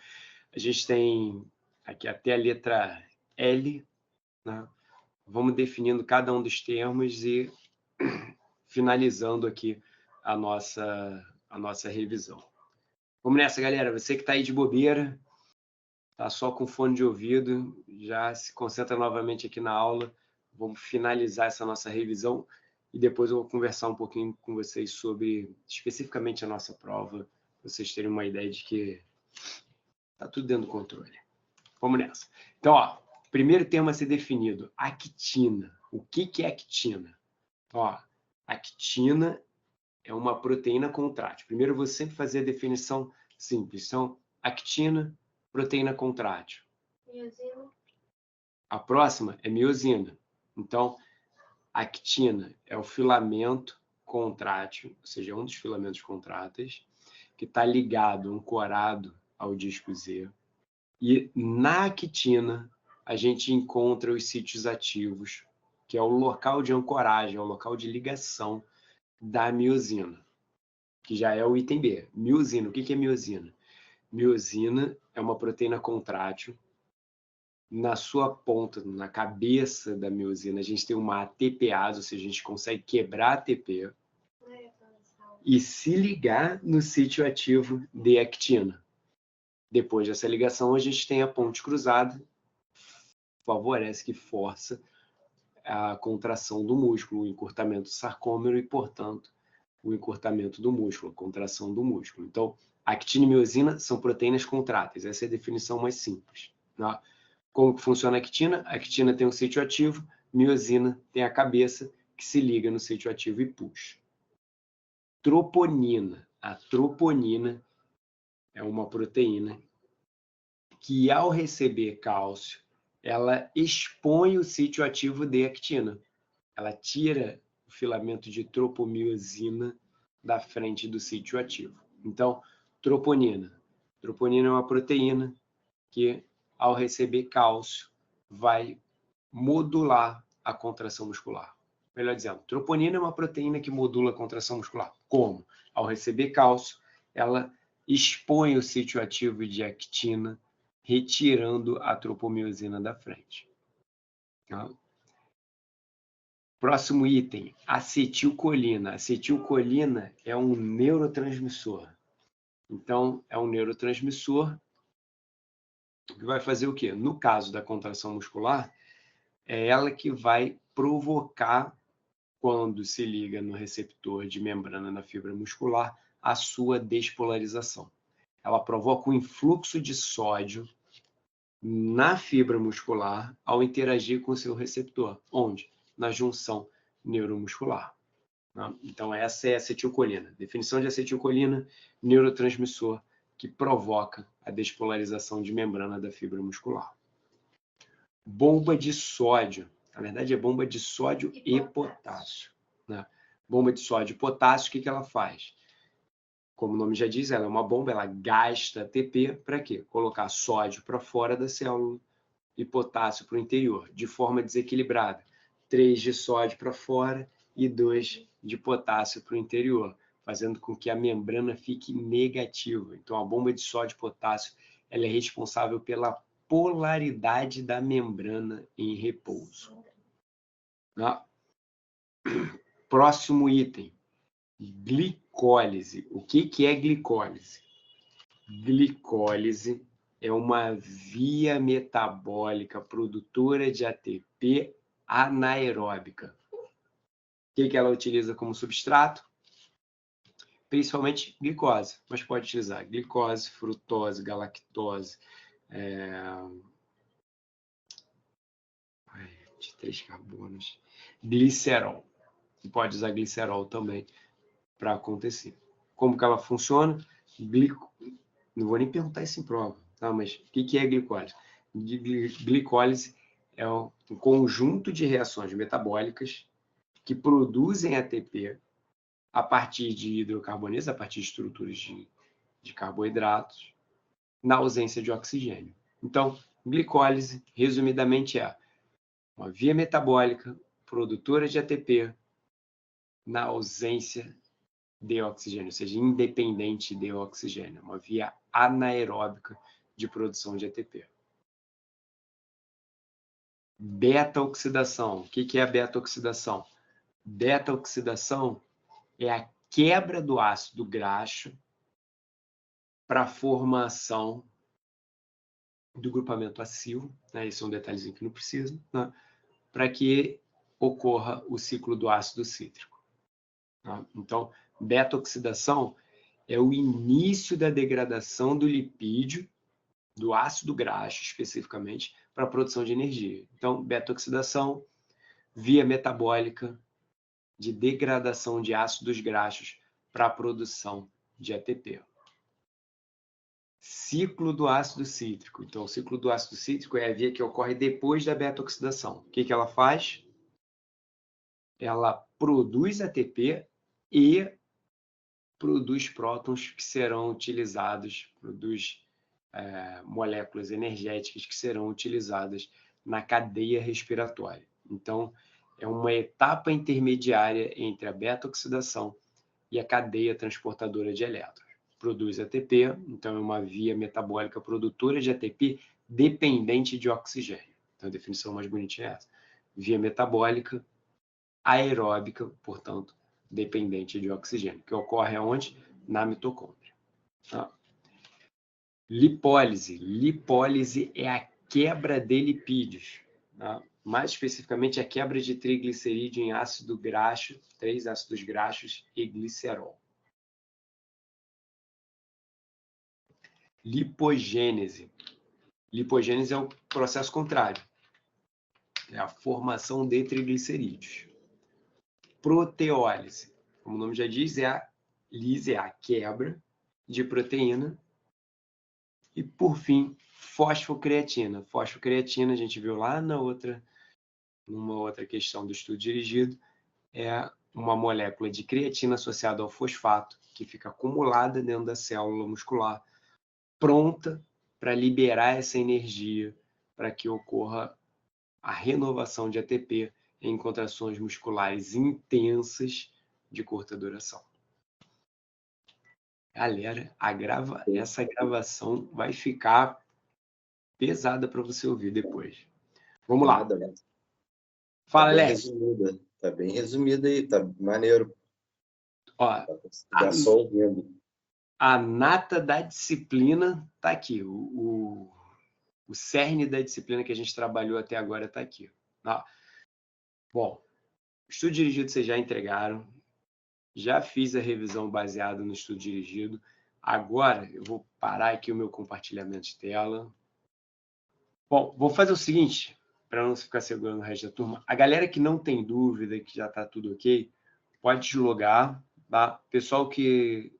a gente tem aqui até a letra L, né? Vamos definindo cada um dos termos e finalizando aqui a nossa revisão. Vamos nessa, galera. Você que está aí de bobeira, está só com fone de ouvido, já se concentra novamente aqui na aula. Vamos finalizar essa nossa revisão e depois eu vou conversar um pouquinho com vocês sobre, especificamente, a nossa prova, para vocês terem uma ideia de que está tudo dentro do controle. Vamos nessa. Então, ó, primeiro termo a ser definido, actina. O que é actina? Ó, actina é uma proteína contrátil. Primeiro, eu vou sempre fazer a definição simples. Então, actina, proteína contrátil. Miosina. A próxima é miosina. Então, actina é o filamento contrátil, ou seja, é um dos filamentos contráteis, que está ligado, ancorado ao disco Z. E na actina, a gente encontra os sítios ativos, que é o local de ancoragem, é o local de ligação da miosina, que já é o item B. Miosina, o que é miosina? Miosina é uma proteína contrátil. Na sua ponta, na cabeça da miosina, a gente tem uma ATPase, ou seja, a gente consegue quebrar a ATP e se ligar no sítio ativo de actina. Depois dessa ligação, a gente tem a ponte cruzada, favorece que força a contração do músculo, o encurtamento do sarcômero e, portanto, o encurtamento do músculo, a contração do músculo. Então, actina e miosina são proteínas contráteis. Essa é a definição mais simples. Tá? Como que funciona a actina? A actina tem um sítio ativo, miosina tem a cabeça que se liga no sítio ativo e puxa. Troponina. A troponina é uma proteína que, ao receber cálcio, ela expõe o sítio ativo de actina. Ela tira o filamento de tropomiosina da frente do sítio ativo. Então, troponina. Troponina é uma proteína que, ao receber cálcio, vai modular a contração muscular. Melhor dizendo, troponina é uma proteína que modula a contração muscular. Como? Ao receber cálcio, ela expõe o sítio ativo de actina, retirando a tropomiosina da frente. Tá? Próximo item, acetilcolina. Acetilcolina é um neurotransmissor. Então, é um neurotransmissor que vai fazer o quê? No caso da contração muscular, é ela que vai provocar, quando se liga no receptor de membrana na fibra muscular, a sua despolarização. Ela provoca o influxo de sódio na fibra muscular ao interagir com o seu receptor. Onde? Na junção neuromuscular. Então, essa é a acetilcolina. Definição de acetilcolina, neurotransmissor que provoca a despolarização de membrana da fibra muscular. Bomba de sódio. Na verdade, é bomba de sódio e potássio. Né? Bomba de sódio e potássio, o que ela faz? Como o nome já diz, ela é uma bomba, ela gasta ATP para quê? Colocar sódio para fora da célula e potássio para o interior, de forma desequilibrada. 3 de sódio para fora e 2 de potássio para o interior, fazendo com que a membrana fique negativa. Então, a bomba de sódio e potássio ela é responsável pela polaridade da membrana em repouso. Próximo item, glicólise. O que é glicólise? Glicólise é uma via metabólica produtora de ATP anaeróbica. O que ela utiliza como substrato? Principalmente glicose, mas pode utilizar glicose, frutose, galactose, de 3 carbonos, glicerol. Pode usar glicerol também para acontecer. Como que ela funciona? Não vou nem perguntar isso em prova, tá? Mas o que é glicólise? Glicólise é um conjunto de reações metabólicas que produzem ATP a partir de hidrocarbonetos, a partir de estruturas de carboidratos, na ausência de oxigênio. Então, glicólise, resumidamente, é uma via metabólica produtora de ATP na ausência de oxigênio, ou seja, independente de oxigênio, uma via anaeróbica de produção de ATP. Beta-oxidação. O que é a beta-oxidação? Beta-oxidação é a quebra do ácido graxo para a formação do grupamento acil, né? Esse é um detalhezinho que não precisa, né? Para que ocorra o ciclo do ácido cítrico. Tá? Então, beta-oxidação é o início da degradação do lipídio, do ácido graxo especificamente, para a produção de energia. Então, beta-oxidação, via metabólica de degradação de ácidos graxos para a produção de ATP. Ciclo do ácido cítrico. Então, o ciclo do ácido cítrico é a via que ocorre depois da beta-oxidação. O que ela faz? Ela produz ATP e produz prótons que serão utilizados, produz moléculas energéticas que serão utilizadas na cadeia respiratória. Então, é uma etapa intermediária entre a beta-oxidação e a cadeia transportadora de elétrons. Produz ATP, então é uma via metabólica produtora de ATP dependente de oxigênio. Então, a definição mais bonitinha é essa. Via metabólica aeróbica, portanto, dependente de oxigênio, que ocorre aonde? Na mitocôndria. Tá? Lipólise. Lipólise é a quebra de lipídios. Tá? Mais especificamente, a quebra de triglicerídeo em ácido graxo, 3 ácidos graxos e glicerol. Lipogênese. Lipogênese é o processo contrário. É a formação de triglicerídeos. Proteólise. Como o nome já diz, é a quebra de proteína. E, por fim, fosfocreatina. Fosfocreatina, a gente viu lá numa outra questão do estudo dirigido, é uma molécula de creatina associada ao fosfato, que fica acumulada dentro da célula muscular, pronta para liberar essa energia para que ocorra a renovação de ATP em contrações musculares intensas de curta duração. Galera, essa gravação vai ficar pesada para você ouvir depois. Vamos lá. Fala, Alex. Tá bem resumida aí, tá maneiro. Ó, tá só ouvindo. A nata da disciplina está aqui. O cerne da disciplina que a gente trabalhou até agora está aqui. Tá? Bom, o estudo dirigido vocês já entregaram. Já fiz a revisão baseada no estudo dirigido. Agora eu vou parar aqui o meu compartilhamento de tela. Bom, vou fazer o seguinte, para não ficar segurando o resto da turma. A galera que não tem dúvida, que já está tudo ok, pode deslogar. Tá? Pessoal que